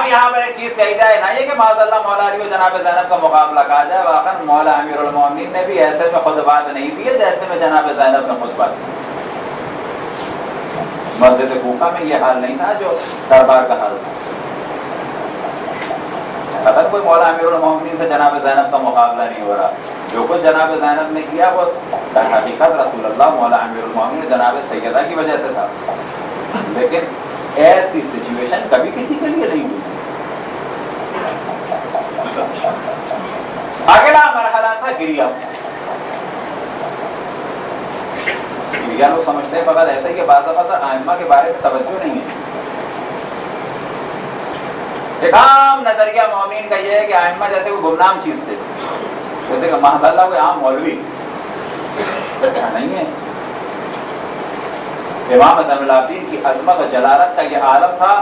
یہاں پر ایک چیز کہی جائے، نہ یہ کہ معاذ اللہ مولا علی و جناب زینب کا مقابلہ کہا جائے، واقعا مولا امیر المومنین نے بھی ایسے میں خطبات نہیں دیے جیسے میں جناب زینب نے خطبہ دیا۔ مسجد کوفہ میں یہ حال نہیں تھا جو دربار کا حال تھا۔ اگر کوئی مولا امیر المومنین سے جناب زینب کا مقابلہ نہیں ہو رہا، جو کچھ جناب زینب نے کیا وہ در حقیقت رسول اللہ مولا امیر المومنین جناب سیدہ کی وجہ سے تھا، لیکن ایسی سچویشن کبھی کسی کے لیے نہیں ہوئی۔ اگلا مرحلہ تھا گریہ۔ گریہ لوگ سمجھتے ہیں فقط ایسے ہی کہ بعض دفعہ ائمہ کے بارے میں توجہ نہیں ہے۔ ایک عام نظریہ مومنین کا یہ ہے کہ ائمہ جیسے کوئی گمنام چیز تھے، جیسے کہ ماشاء اللہ کوئی عام مولوی نہیں ہے۔ امام زین العابدین کی عظمت و جلالت کا یہ عالم تھا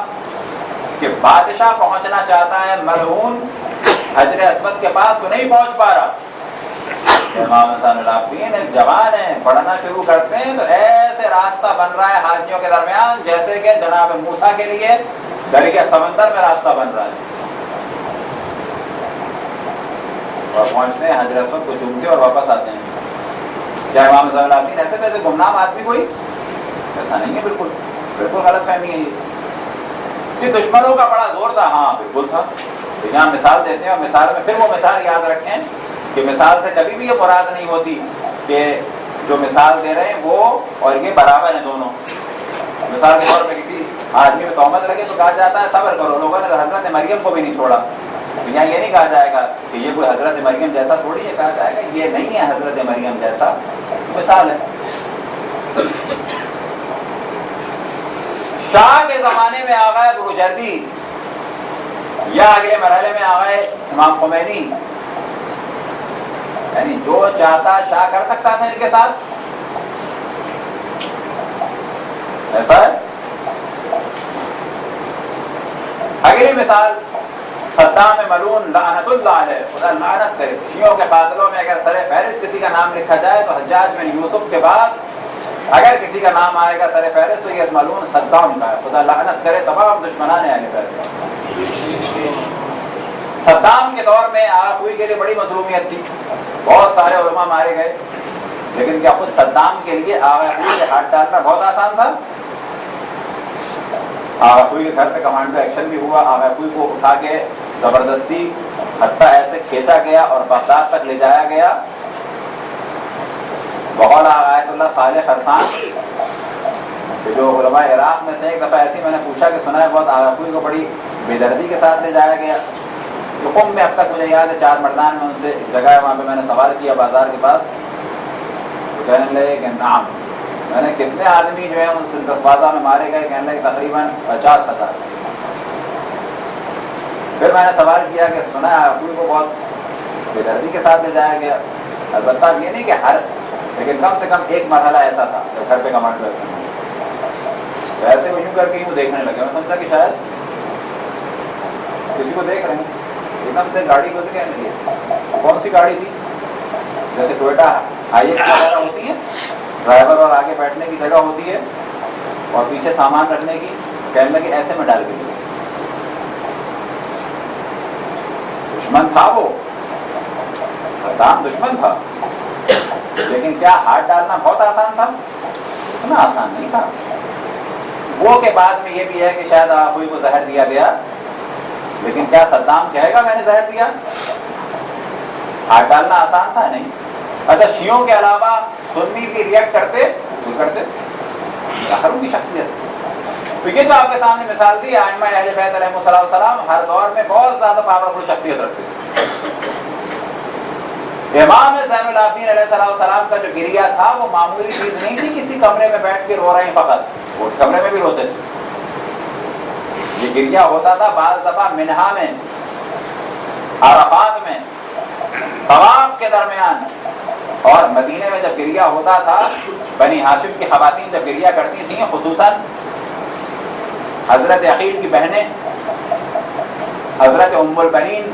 کہ بادشاہ پہنچنا چاہتا ہے ملعون حجر اسود کے پاس تو نہیں پہنچ پا رہا۔ امام زین العابدین ایک جوان ہیں، پڑھنا شروع کرتے ہیں تو ایسے راستہ بن رہا ہے حاجیوں کے درمیان جیسے کہ جناب موسیٰ کے لیے دریا سمندر میں راستہ بن رہا ہے، اور پہنچتے ہیں حجر اسود کو چومتے اور واپس آتے ہیں۔ کیا امام زین العابدین ایسے تھے گمنام آدمی کوئی؟ ایسا نہیں ہے، بالکل بالکل غلط فہمی ہے یہ۔ دشمنوں کا بڑا زور تھا، ہاں بالکل تھا۔ یہاں مثال دیتے ہیں اور مثال میں پھر وہ مثال یاد رکھیں کہ مثال سے کبھی بھی یہ مراد نہیں ہوتی کہ جو مثال دے رہے ہیں وہ اور یہ برابر ہیں دونوں۔ مثال کے طور پہ کسی آدمی میں تہمت لگے تو کہا جاتا ہے صبر کرو، لوگوں نے حضرت مریم کو بھی نہیں چھوڑا، تو یہاں یہ نہیں کہا جائے گا کہ یہ کوئی حضرت مریم جیسا تھوڑی ہے، کہا جائے گا یہ نہیں ہے حضرت مریم جیسا، مثال ہے۔ شاہ کے زمانے میں آ گئے بروجردی، یا اگلے مرحلے میں آ گئے امام خمینی، یعنی جو چاہتا شاہ کر سکتا تھا ان کے ساتھ، ایسا ہے۔ اگلی مثال صدام ملعون لعنت اللہ علیہ، خدا لعنت کرے۔ شیعوں کے قاتلوں میں اگر سر فہرست کسی کا نام لکھا جائے تو حجاج بن یوسف کے بعد اگر کسی کا نام آئے گا سر فہرست تو یہ ملعون صدام کا ہے، خدا لعنت کرے تمام دشمنان اہل بیت۔ صدام کے دور میں آغاخوئی کے لیے بڑی مظلومیت تھی، بہت سارے علماء مارے گئے، لیکن کیا خود صدام کے لیے آغاخوئی کے ہاتھ ڈالنا بہت آسان تھا؟ آغاخوئی کے گھر پہ کمانڈو ایکشن بھی ہوا، آغاخوئی کو اٹھا کے زبردستی حتیٰ ایسے کھینچا گیا اور بغداد تک لے جایا گیا۔ بقول آیت اللہ صالح خرسان کہ جو علماء عراق میں سے، ایک دفعہ ایسی میں نے پوچھا کہ سنا ہے بہت آغاخوئی کو بڑی بے دردی کے ساتھ لے جایا گیا۔ جو قم میں اب تک مجھے یاد ہے 4 مردان میں ان سے ایک جگہ ہے وہاں پہ میں نے سوال کیا بازار کے پاس، تو کہنے لگے کہ نعم۔ میں نے کتنے آدمی جو ہے ان سے دفوازہ میں مارے گئے؟ کہنے لگے تقریباً 50,000۔ پھر میں نے سوال کیا کہ سنا ہے آغاخوئی کو بہت بے دردی کے ساتھ لے جایا گیا، البتہ یہ نہیں کہ ہر، لیکن کم سے کم ایک مرحلہ ایسا تھا جب گھر پہ کمانڈو ایکشن، تو ایسے وہ یوں کر کے یوں دیکھنے لگے۔ میں سمجھا کہ شاید کسی کو دیکھ رہے ہیں، ایک دم سے گاڑی گزری ہے۔ کون سی گاڑی تھی؟ جیسے ٹویوٹا آئی ایکس وغیرہ ہوتی ہے، ڈرائیور اور آگے بیٹھنے کی جگہ ہوتی ہے اور پیچھے سامان رکھنے کی، کہنے لگے ایسے میں ڈال کے دیا۔ دشمن تھا وہ، صدام دشمن تھا، لیکن کیا ہاتھ ڈالنا بہت آسان تھا؟ اتنا آسان نہیں تھا۔ وہ کے بعد میں یہ بھی ہے کہ شاید آغاخوئی کو زہر دیا گیا، لیکن کیا صدام کہے گا میں نے زہر دیا؟ ہاتھ ڈالنا آسان تھا نہیں۔ اچھا شیعوں کے علاوہ سنی بھی ریئیکٹ کرتے آخر ان کی شخصیت۔ تو یہ جو آپ کے سامنے مثال دی، ائمہ اہل بیت علیہم السلام ہر دور میں بہت زیادہ پاورفل شخصیت رکھتے تھے۔ امام زین العابدین علیہ السلام کا جو گریہ تھا وہ معمولی چیز نہیں تھی، کسی کمرے میں بیٹھ کے رو رہے ہیں فقط، وہ کمرے میں بھی روتے تھے۔ یہ گریہ ہوتا تھا بعض دفعہ منہا میں، عرفات میں، طواف کے درمیان، اور مدینے میں جب گریہ ہوتا تھا، بنی ہاشم کی خواتین جب گریہ کرتی تھیں، خصوصاً حضرت عقیل کی بہنیں، حضرت ام البنین،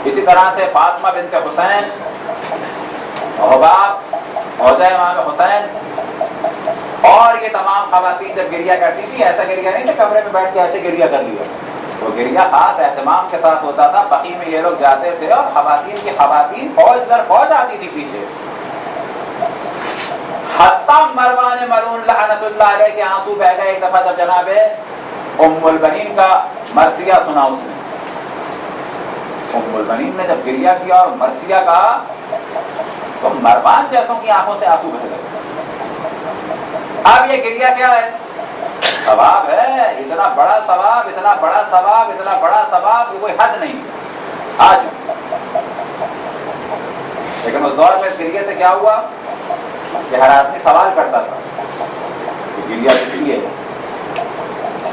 اسی طرح سے فاطمہ بنت حسین، حباب، عوجہ امام حسین، اور یہ تمام خواتین جب گریہ کرتی تھی ایسا گریہ نہیں تھا کمرے میں بیٹھ کے ایسے گریہ کر لیا، وہ گریہ خاص اہتمام کے ساتھ ہوتا تھا. بقیع میں یہ لوگ جاتے تھے اور خواتین کی خواتین فوج در فوج آتی تھی پیچھے. حتیٰ مروان ملعون لعنت اللہ علیہ کے آنسو بہ گئے ایک دفعہ جب جناب ام البنین کا مرثیہ سنا. اس نے ام البنین نے جب گریہ کیا اور مرثیہ کہا تو مروان جیسوں کی آنکھوں سے آنسو بہ گئے. اب یہ گریہ کیا ہے؟ ثواب ہے. اتنا بڑا ثواب، اتنا بڑا ثواب، اتنا بڑا ثواب کوئی حد نہیں آج. لیکن اس دور میں اس گریہ سے کیا ہوا کہ ہر آدمی سوال کرتا تھا کہ گریہ کس لیے ہے،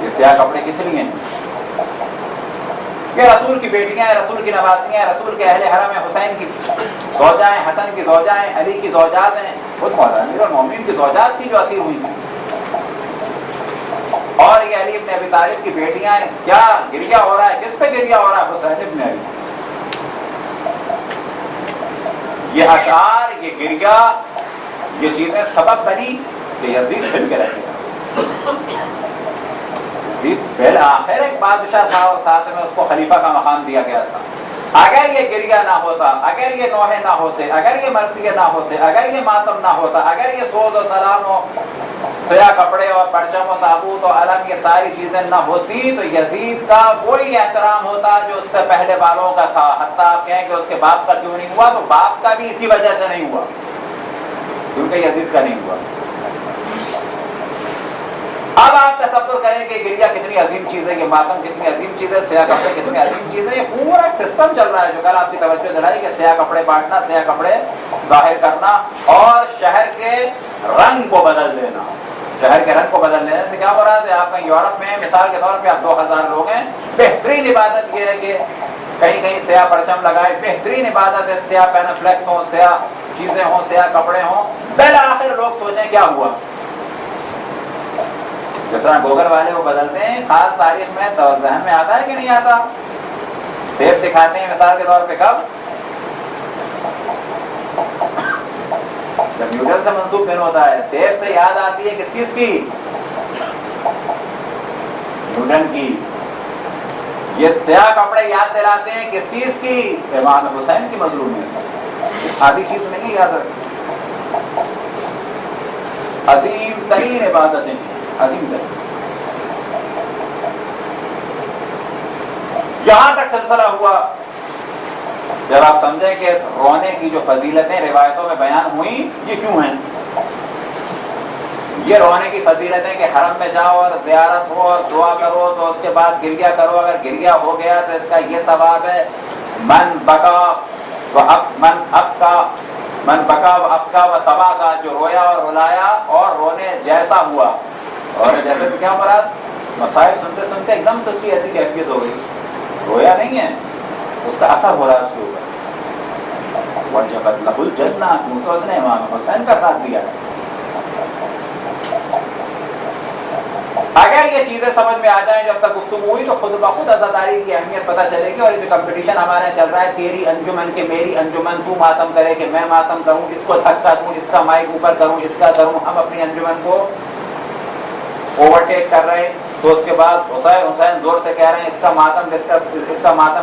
یہ سیاہ کپڑے کس لیے ہیں؟ یہ رسول کی بیٹیاں ہیں، رسول کی نواسیاں ہیں، رسول کے اہل حرم ہیں، حسین کی زوجائیں، حسن کی زوجائیں، علی کی زوجات ہیں، خود مولانا امیر المومنین کی زوجات کی جو اسیر ہوئی تھیں. اور یہ علی ابن ابی طالب کی بیٹیاں ہیں. کیا گریہ ہو رہا ہے؟ کس پہ گریہ ہو رہا ہے؟ حسین ابن علی. یہ اشعار، یہ گریہ، یہ چیزیں سبب بنی کہ یزید پھر کے رہے گا. یزید بالآخر ایک بادشاہ تھا اور ساتھ میں اس کو خلیفہ کا مقام دیا گیا تھا. اگر یہ گریہ نہ ہوتا، اگر یہ نوحے نہ ہوتے، اگر یہ مرثیے نہ ہوتے، اگر یہ ماتم نہ ہوتا، اگر یہ سوز و سلام و سیاہ کپڑے اور پرچم و تابوت و علم یہ ساری چیزیں نہ ہوتی تو یزید کا وہی احترام ہوتا جو اس سے پہلے والوں کا تھا. حتیٰ آپ کہیں کہ اس کے باپ کا کیوں نہیں ہوا تو باپ کا بھی اسی وجہ سے نہیں ہوا کیونکہ یزید کا نہیں ہوا. اب آپ تصور کریں کہ گریہ کتنی عظیم چیز ہے، یہ ماتم کتنی عظیم چیز ہے، سیاہ کپڑے کتنی عظیم چیز ہے. یہ پورا سسٹم چل رہا ہے جو کل آپ کی توجہ دلائی کہ سیاہ کپڑے بانٹنا، سیاہ کپڑے ظاہر کرنا اور شہر کے رنگ کو بدل دینا. شہر کے رنگ کو بدل دینے سے کیا ہو رہا ہے؟ آپ کہیں یورپ میں مثال کے طور پہ آپ 2000 لوگ ہیں، بہترین عبادت یہ ہے کہ کہیں کہیں سیاہ پرچم لگائے. بہترین عبادت ہے سیاہ پینفلیکس ہوں، سیاہ چیزیں ہوں، سیاہ کپڑے ہوں. بالآخر لوگ سوچیں کیا ہوا. جس طرح گوگل والے وہ بدلتے ہیں خاص تاریخ میں تو ذہن میں آتا ہے کہ نہیں آتا. سیب دکھاتے ہیں مثال کے طور پہ کب؟ جب نیوٹن سے منسوب دن ہوتا ہے. سیب سے یاد آتی ہے کس چیز کی؟ نیوٹن کی. یہ سیاہ کپڑے یاد دلاتے ہیں کس چیز کی؟ امام حسین کی مظلومیت. آدھی چیز نہیں یاد رکھتی. عظیم ترین عبادتیں، عظیم ترین. یہاں تک سلسلہ ہوا جب آپ سمجھیں کہ رونے کی جو فضیلتیں روایتوں میں بیان ہوئیں یہ کیوں ہیں. یہ رونے کی فضیلتیں کہ حرم میں جاؤ اور زیارت ہو اور دعا کرو تو اس کے بعد گریہ کرو. اگر گریہ ہو گیا تو اس کا یہ ثواب ہے من بکا و ابکا و تبا کا، جو رویا اور رلایا اور رونے جیسا ہوا. اور جیسے کہ کیا مراد؟ مصائب سنتے سنتے ایک دم سے اس کی ایسی کیفیت ہو گئی، رویا نہیں ہے، اس کا اثر ہو رہا ہے اس کے اوپر. وجبت لہ الجنہ، کیونکہ اس نے امام حسین کا ساتھ دیا. اگر یہ چیزیں سمجھ میں آ جائیں جب تک گفتگو ہوئی تو خود بخود عزاداری کی اہمیت پتہ چلے گی. اور یہ جو کمپٹیشن ہمارے چل رہا ہے تیری انجمن کے میری انجمن، تو ماتم کرے کہ میں ماتم کروں، اس کو دھکا دوں، اس کا مائک اوپر کروں، اس کا کروں، ہم اپنی انجمن کو اوورٹیک کر رہے ہیں. تو اس کے بعد حسین زور سے کہہ رہے ہیں اس کا ماتم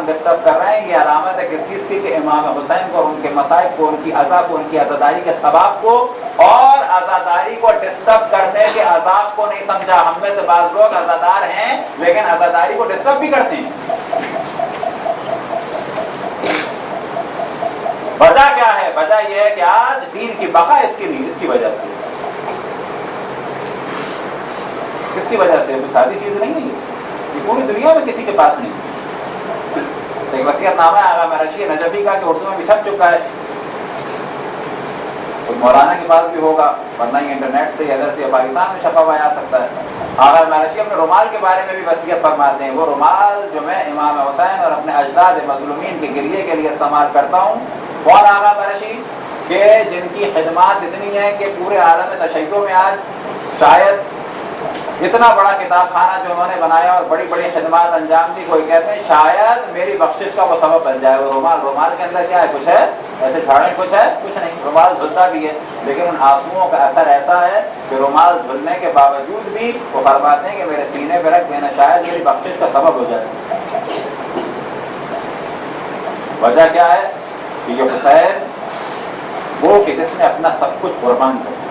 ڈسٹرب کر رہے ہیں. یہ علامت ہے کس چیز کی؟ کہ امام حسین کو، ان کے مصائب کو، ان کی عزا کو، ان کی عزاداری کے ثواب کو اور عزاداری کو ڈسٹرب کرنے کے عذاب کو نہیں سمجھا. ہم میں سے بعض لوگ عزادار ہیں لیکن عزاداری کو ڈسٹرب بھی کرتے ہیں. وجہ کیا ہے؟ وجہ یہ ہے کہ آج دین کی بقا اس کی وجہ سے. کس کی وجہ سے؟ کوئی سادی چیز نہیں ہے یہ پوری دنیا میں کسی کے پاس نہیں. ایک وصیت نامہ ہے آغا مرشی نجفی کا کہ اردو میں بھی چھپ چکا ہے. مولانا کے پاس بھی ہوگا ورنہ ہی انٹرنیٹ سے ادھر سے پاکستان میں چھپا ہوا آ سکتا ہے. آغا مرشی اپنے رومال کے بارے میں بھی وصیت فرماتے ہیں. وہ رومال جو میں امام حسین اور اپنے اجداد مظلومین کے گریے کے لیے استعمال کرتا ہوں. کون آغا مرشی؟ کہ جن کی خدمات اتنی ہیں کہ پورے عالم تشیع میں آج شاید اتنا بڑا کتاب خانہ جو انہوں نے بنایا اور بڑی بڑی خدمات انجام دی، کوئی کہتے ہیں شاید میری بخشش کا وہ سبب بن جائے. وہ رومال کے اندر کیا ہے؟ کچھ ہے ایسے جھاڑنے کچھ ہے؟ کچھ نہیں، رومال دھلتا بھی ہے، لیکن ان آنسوؤں کا اثر ایسا ہے کہ رومال دھلنے کے باوجود بھی وہ فرماتے ہیں کہ میرے سینے پہ رکھ دینا، شاید میری بخشش کا سبب ہو جائے۔ وجہ کیا ہے کہ یہ حسین وہ کہ جس نے اپنا سب کچھ قربان کر دیا،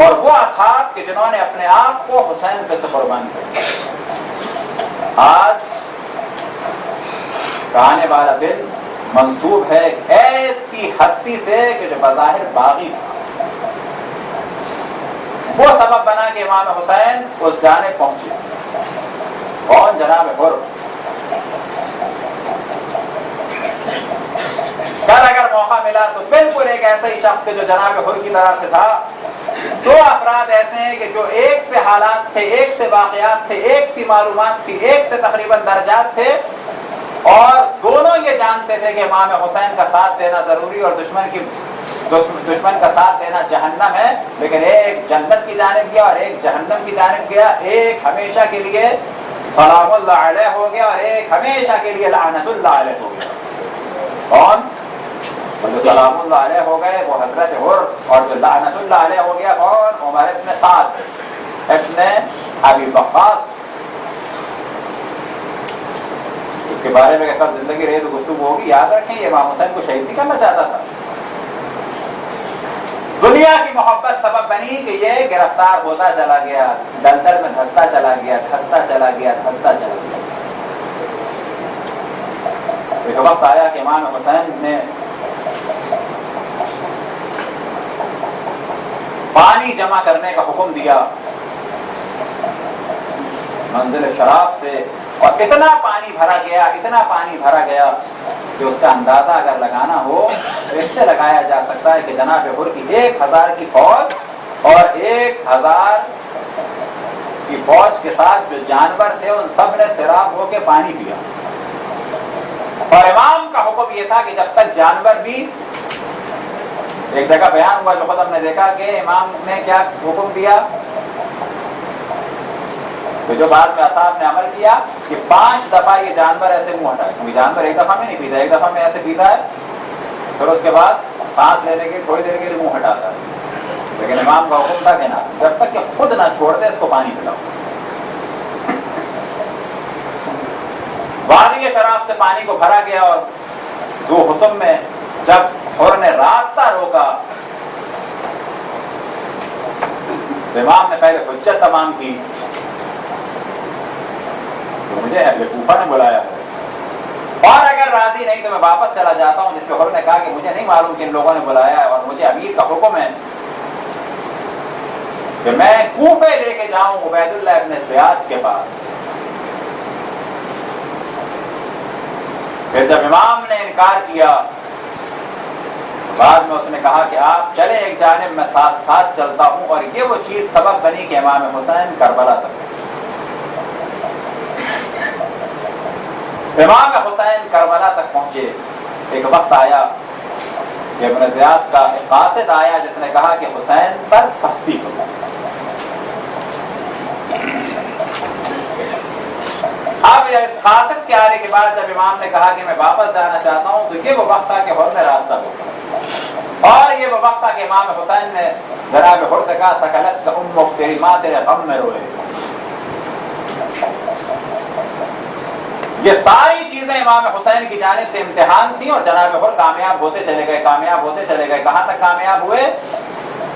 اور وہ اصحاب کہ جنہوں نے اپنے آپ کو حسین پہ سے قربان کر دیا۔ آج کہنے والا دن منسوب ہے ایسی ہستی سے کہ جو بظاہر باغی تھا، وہ سبب بنا کہ امام حسین اس جانب پہنچے۔ کون؟ جناب حر۔ کل اگر موقع ملا تو بالکل ایک ایسا ہی شخص جو جناب حر کی طرح سے تھا، دو افراد ایسے ہیں کہ جو ایک سے حالات تھے، ایک سے واقعات تھے، ایک سی معلومات تھی، ایک سے تقریباً درجات تھے، اور دونوں یہ جانتے تھے کہ امام حسین کا ساتھ دینا ضروری اور دشمن کا ساتھ دینا جہنم ہے، لیکن ایک جنت کی جانب گیا اور ایک جہنم کی جانب گیا، ایک ہمیشہ کے لیے سلام اللہ علیہ ہو گیا اور ایک ہمیشہ کے لیے لعنت اللہ علیہ ہو گیا۔ کون؟ جو سلام اللہ علیہ ہو گئے وہ حضرت حر، اور جو لعنت اللہ علیہ ہو گیا کون؟ عمر ابن سعد ابن ابی وقاص۔ اس کے بارے میں کب زندگی رہی تو گفتگو ہوگی، یاد رکھیں یہ امام حسین کو شہید نہیں کرنا چاہتا تھا۔ دنیا کی محبت سبب بنی کہ یہ گرفتار ہوتا چلا گیا، دلدل میں دھستا چلا گیا، دھستا چلا گیا، دھستا چلا گیا۔ ایک وقت آیا کہ امام حسین نے پانی جمع کرنے کا حکم دیا منزل شراب سے، اور اتنا پانی بھرا گیا، اتنا پانی بھرا گیا کہ اس کا اندازہ اگر لگانا ہو تو اس سے لگایا جا سکتا ہے کہ جناب حر کی 1000 کی فوج اور 1000 کی فوج کے ساتھ جو جانور تھے ان سب نے سیراب ہو کے پانی پیا، اور امام کا حکم یہ تھا کہ جب تک جانور بھی، ایک جگہ بیان ہوا جو خود ہم نے دیکھا کہ امام نے کیا حکم دیا، تو جو بعد میں اصحاب نے عمل کیا کہ 5 دفعہ یہ جانور ایسے منہ ہٹائے، کیونکہ جانور ایک دفعہ میں نہیں پیتا، ایک دفعہ میں ایسے پیتا ہے، پھر اس کے بعد سانس لینے کے تھوڑی دیر کے لیے منہ ہٹاتا ہے، لیکن امام کا حکم تھا کہ نہ، جب تک کہ خود نہ چھوڑ دے اس کو پانی پلاؤ۔ وادی شراب سے پانی کو بھرا گیا، اور ذو حسن میں جب حر نے راستہ روکا تو امام نے پہلے حجت تمام کی، مجھے اہل کوفہ نے بلایا ہے اور اگر راضی نہیں تو میں واپس چلا جاتا ہوں، جس پہ حر نے کہا کہ مجھے نہیں معلوم کن لوگوں نے بلایا ہے، اور مجھے امیر کا حکم ہے کہ میں کوفے لے کے جاؤں عبید اللہ ابن زیاد کے پاس۔ پھر جب امام نے انکار کیا بعد میں اس نے کہا کہ آپ چلے ایک جانب، میں ساتھ ساتھ چلتا ہوں، اور یہ وہ چیز سبب بنی کہ امام حسین کربلا تک، امام حسین کربلا تک پہنچے۔ ایک وقت آیا کہ ابن زیاد کا ایک قاصد آیا جس نے کہا کہ حسین پر سختی کرو۔ اب اس قاصد کے آنے کے بعد جب امام نے کہا کہ میں واپس جانا چاہتا ہوں تو یہ وہ وقت تھا کہ حر نے راستہ روکا، اور یہ وہ وقت تھا کہ امام حسین نے جناب حر سے کہا سکلت امک، تیری ماں تیرے غم میں روئے۔ یہ ساری چیزیں امام حسین کی جانب سے امتحان تھیں، اور جناب حر کامیاب ہوتے چلے گئے، کامیاب ہوتے چلے گئے۔ کہاں تک کامیاب ہوئے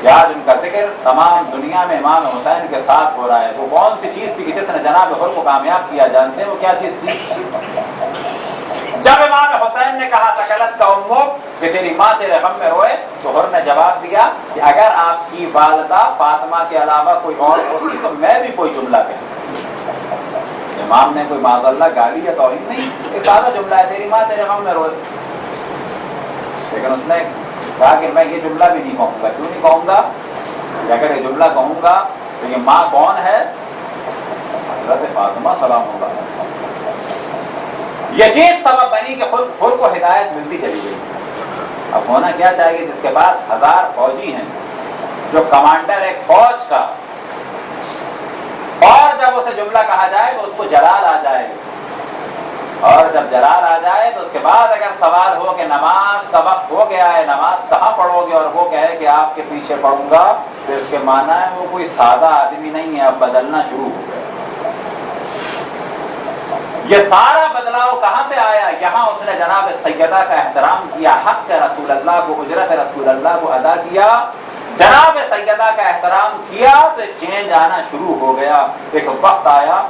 کہ آج ان کا ذکر تمام دنیا میں امام حسین کے ساتھ ہو رہا ہے۔ وہ کون سی چیز تھی کہ جس نے جناب حر کو کامیاب کیا؟ جانتے ہیں وہ کیا چیز تھی؟ جب امام حسین نے کہا تکلت کا امک کہ تیری ماں تیرے غم میں روئے، تو حر نے جواب دیا کہ اگر آپ کی والدہ فاطمہ کے علاوہ کوئی اور ہوتی تو میں بھی کوئی جملہ کہتا۔ امام نے کوئی معاذ اللہ گالی یا توہین نہیں، ایک سادہ جملہ ہے تیری ماں تیرے غم میں روئے، لیکن اس نے کہا کہ میں یہ جملہ بھی نہیں کہوں گا۔ کیوں نہیں کہوں گا؟ کہ اگر یہ جملہ کہوں گا تو یہ ماں کون ہے؟ حضرت فاطمہ سلام اللہ۔ یہ چیز سبب بنی کہ خود کو ہدایت ملتی چلی گئی۔ اب ہونا کیا چاہیے جس کے پاس 1000 فوجی ہیں، جو کمانڈر ایک فوج کا، اور جب اسے جملہ کہا جائے تو اس کو جلال آ جائے، اور جب جلال آ جائے تو اس کے بعد اگر سوال ہو کہ نماز کا وقت ہو گیا ہے، نماز کہاں پڑھو گے، اور وہ کہے کہ آپ کے پیچھے پڑھوں گا، تو اس کے معنی ہے وہ کوئی سادہ آدمی نہیں ہے، اب بدلنا شروع ہو گیا۔ یہ سارا بدلاؤ کہاں سے آیا؟ یہاں اس نے جناب سیدہ کا احترام کیا، حق رسول اللہ کو، اجرت رسول اللہ کو ادا کیا، جناب سیدہ کا احترام کیا، تو چینج آنا شروع ہو گیا۔ ایک وقت آیا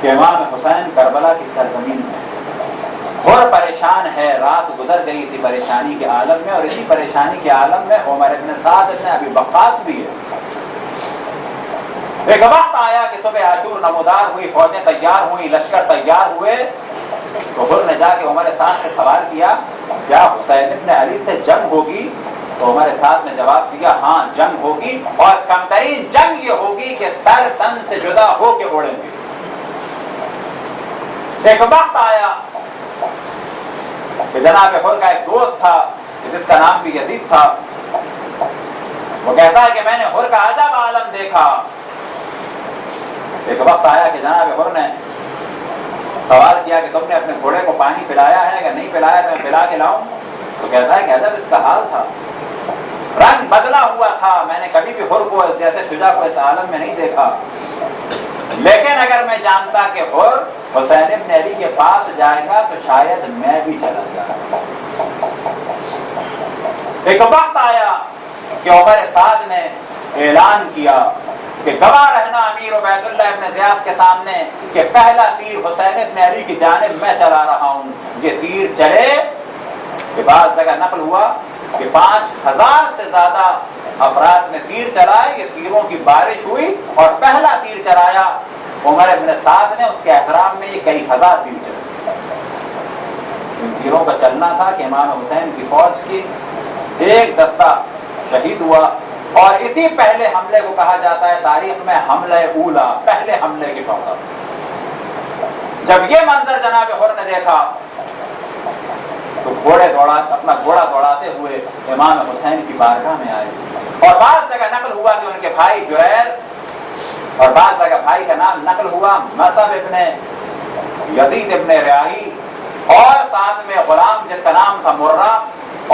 کہ امام حسین کربلا کی سرزمین میں اور پریشان ہے، رات گزر گئی اسی پریشانی کے عالم میں، اور اسی پریشانی کے عالم میں عمر ابن سعد ابن ابی وقاص بھی ہے۔ ایک وقت آیا کہ صبح عاشور نمودار ہوئی، فوجیں تیار ہوئی، لشکر تیار ہوئے، تو حر نے جا کے عمر سعد سے سوال کیا کیا حسین ابن علی سے جنگ ہوگی؟ تو عمر سعد نے جواب دیا ہاں جنگ ہوگی، اور کم ترین جنگ یہ ہوگی کہ سر تن سے جدا ہو کے اڑیں گے۔ ایک وقت آیا کہ جناب حر کا ایک دوست تھا جس کا نام بھی یزید تھا، وہ کہتا ہے کہ میں نے حر کا عجب عالم دیکھا۔ ایک وقت آیا کہ جناب حر نے سوال کیا کہ تم نے اپنے گھوڑے کو پانی پلایا ہے، اگر نہیں پلایا تو میں پلا کے لاؤں؟ تو کہتا ہے کہ عجب اس کا حال تھا، رنگ بدلا ہوا تھا، میں نے کبھی بھی حر کو جیسے شجاع کو اس عالم میں نہیں دیکھا، لیکن اگر میں جانتا کہ حر حسین ابن علی کے پاس جائے گا تو شاید میں بھی چلا جاؤں۔ ایک وقت آیا کہ عمر سعد نے اعلان کیا کہ گواہ رہنا امیر عبید اللہ ابن زیاد کے سامنے کہ پہلا تیر حسین ابن علی کی جانب میں چلا رہا ہوں۔ یہ تیر چلے کہ بعض جگہ نقل ہوا کہ 5000 سے زیادہ افراد نے تیر چلائے، یہ تیروں کی بارش ہوئی، اور پہلا تیر چلایا عمر ابن سعد نے، اس کے احترام میں یہ کئی ہزار تیر چلے۔ ان تیروں کا چلنا تھا کہ امام حسین کی فوج کی ایک دستہ شہید ہوا، اور اسی پہلے حملے کو کہا جاتا ہے تاریخ میں حملہ اولا، پہلے حملے کی شوقت۔ جب یہ منظر جناب حر نے دیکھا تو اپنا گھوڑا دوڑاتے ہوئے امام حسین کی بارگاہ میں آئے، اور بعض جگہ نقل ہوا کہ ان کے بھائی جریر، اور بعض جگہ بھائی کا نام نقل ہوا مصعب ابن یزید ابن ریاحی، اور ساتھ میں غلام جس کا نام تھا مرہ،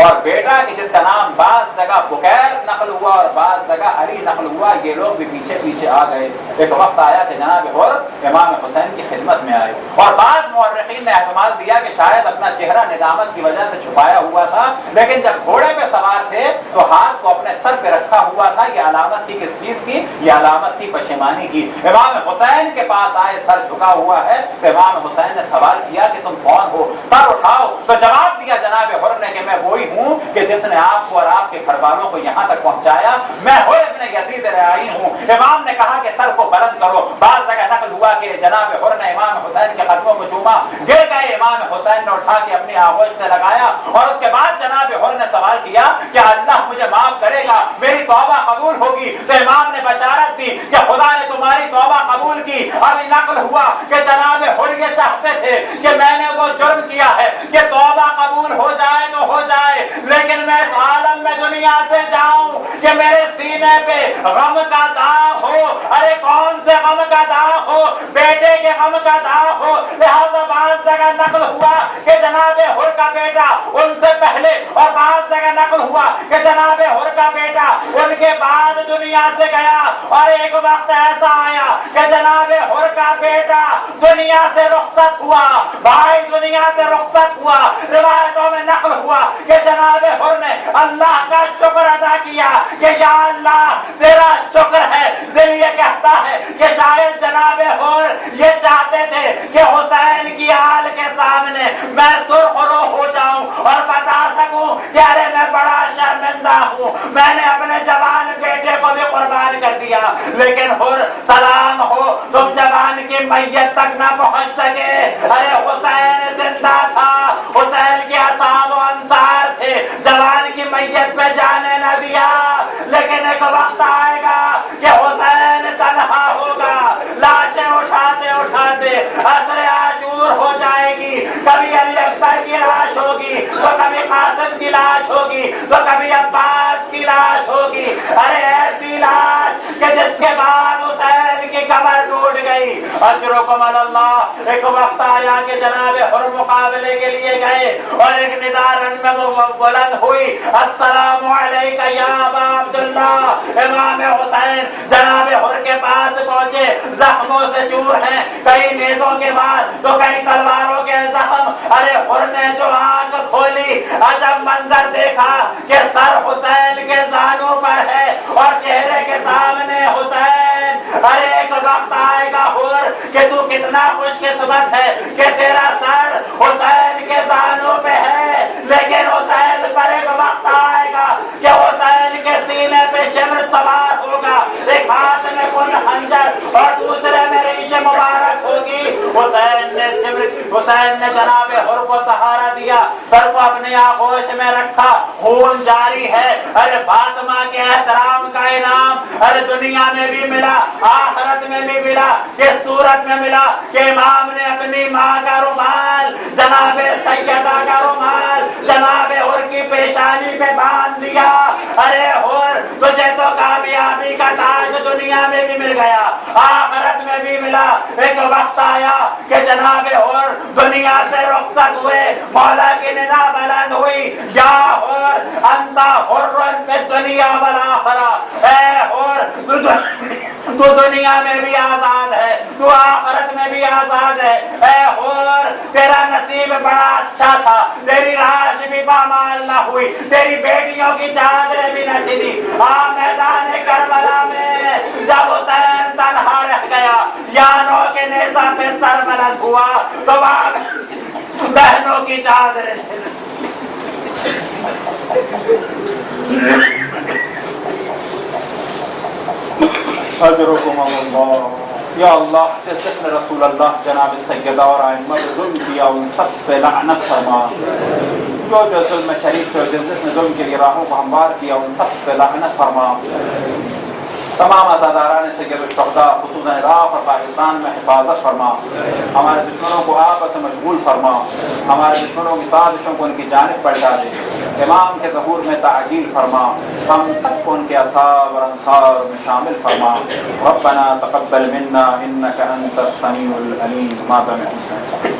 اور بیٹا کی جس کا نام بعض جگہ بکیر نقل ہوا اور بعض جگہ علی نقل ہوا، یہ لوگ بھی پیچھے پیچھے آ گئے۔ ایک وقت آیا کہ جناب حر امام حسین کی خدمت میں آئے، اور بعض مورخین نے احتمال دیا کہ شاید اپنا چہرہ ندامت کی وجہ سے چھپایا ہوا تھا، لیکن جب گھوڑے پہ سوار تھے تو ہاتھ کو اپنے سر پہ رکھا ہوا تھا۔ یہ علامت تھی کس چیز کی؟ یہ علامت تھی پشیمانی کی۔ امام حسین کے پاس آئے، سر جھکا ہوا ہے، تو امام حسین نے سوال کیا کہ تم کون ہو، سر اٹھاؤ، تو جواب دیا جناب حر نے کہ میں وہی ہوں کہ جس نے آپ کو اور آپ کے گھر والوں کو یہاں تک پہنچایا، میں حر ابن یزید ریاحی ہوں۔ امام نے کہا کہ سر کو بلند کرو۔ بعض جگہ نقل ہوا کہ جناب حر نے امام حسین کے قدموں کو چوما، گر گئے، امام حسین نے اٹھا کے اپنی آغوش سے لگایا، اور اس کے بعد جناب حر نے سوال کیا کہ اللہ مجھے معاف کرے گا، میری توبہ قبول ہوگی؟ تو امام نے بشارت دی کہ خدا نے تمہاری توبہ قبول کی۔ ابھی نقل ہوا کہ جناب حر یہ چاہتے تھے کہ میں نے وہ جرم کیا ہے کہ توبہ قبول ہو جائے تو ہو جائے، لیکن میں اس عالم میں دنیا سے جاؤں کہ میرے سینے پہ غم کا داغ ہو۔ ارے کون سے غم کا داغ ہو؟ بیٹے کے غم کا داغ ہو۔ لہذا بعض جگہ نقل ہوا کہ جناب حر کا بیٹا ان سے پہلے، اور بعض جگہ نقل ہوا کہ جناب حر کا بیٹا ان کے بعد دنیا سے گیا، اور ایک وقت ایسا آیا کہ جناب حر کا بیٹا دنیا سے رخصت ہوا، بھائی دنیا سے رخصت ہوا۔ روایتوں میں نقل ہوا کہ جناب حر نے اللہ کا شکر ادا کیا کہ یا اللہ تیرا شکر ہے۔ دل یہ کہتا ہے کہ شاید جناب حر یہ چاہتے تھے کہ حسین کی آل کے سامنے میں سرخ رو ہو جاؤں اور بتا سکوں کہ ارے میں بڑا شرمندہ ہوں، میں نے اپنے جوان بیٹے کو بھی قربان کر دیا، لیکن حر سلام ہو تم جوان کی میت تک نہ پہنچ سکے۔ ارے حسین زندہ تھا، حسین کے اصحاب و انصار تھے، جوان کی میت پہ جانے نہ دیا، لیکن ایک وقت آئے گا کہ حسین تنہا ہوگا، لاشیں اٹھاتے اٹھاتے عصر عاشور ہو جائے گی، کبھی علی اکبر کی لاش ہوگی تو کبھی قاسم کی لاش ہوگی تو کبھی عباس کی لاش ہوگی۔ ارے ایسی لاش کہ جس کے بعد حسین کی کمر ٹوٹ گئی، گئی. اجرکم علی اللہ. ایک وقت آیا کہ جناب حر مقابلے کے لیے گئے اور ایک ندا رن میں وہ بلند ہوئی, السلام علیکہ یا ابا عبداللہ. امام حسین جناب حر کے پاس پہنچے, زخموں سے چور ہیں, کئی نیزوں کے بعد تو کئی تلواروں کے زخم. ارے حر نے جو آنکھ کھولی, عجب منظر دیکھا کہ سر حسین کے زانوں پر ہے اور چہرے کے سامنے حسین. ارے ایک وقت آئے گا حر کہ تو کتنا خوش قسمت ہے کہ تیرا سر حسین کے زانوں پہ ہے, لیکن حسین پر ایک وقت آئے گا کہ حسین کے سینے پہ شمر سوار ہوگا, ایک ہاتھ میں کن خنجر اور دوسرے میں ریش مبارک ہوگی. حسین نے جناب حر کو سہارا دیا, سر کو اپنی آغوش میں رکھا, خون جاری ہے. ارے فاطمہ کے احترام کا انعام ارے دنیا میں بھی ملا, آخرت میں بھی ملا. کس صورت میں ملا کہ امام نے اپنی ماں کا رومال, جناب سیدہ کا رومال جناب حر کی پیشانی پہ باندھ دیا. ارے حر تجھے تو کامیابی کا تاج دنیا میں بھی مل گیا, آخرت میں بھی ملا. ایک وقت آیا کہ جناب حر دنیا سے رخصت ہوئے, مولا کی ندا بلند ہوئی, یا حر انت حر فی الدنیا والآخرہ. اے حر تو دنیا میں بھی آزاد ہے, تو آخرت میں بھی آزاد ہے. اے حر تیرا نصیب بڑا اچھا تھا, تیری لاش بھی پامال نہ ہوئی, تیری بیٹیوں کی چادریں بھی نہ چھلی. میدان کربلا میں جب حسین تنہا رہ گیا, یانوں کے نیزہ پہ سر بلند ہوا تو بہنوں کی چادریں چھل. اجرکم اللہ. یا اللہ جس نے رسول اللہ جناب سیدہ اور ائمہ پر ظلم کیا ان سب پہ لعنت فرما, جو ظلم شریف سے جس نے ظلم کے لیے راہوں کو ہموار کیا ان سب پہ لعنت فرما. تمام عزاداران سید الشہداء خصوصاً عراق اور پاکستان میں حفاظت فرما. ہمارے دشمنوں کو آپس میں مشغول فرما, ہمارے دشمنوں کی سازشوں کو ان کی جانب پلٹا دے. امام کے ظہور میں تعجیل فرما, ہم سب کو ان کے اصحاب اور انصار میں شامل فرما. ربنا تقبل منا انك انت السميع العليم. ماتم حسین.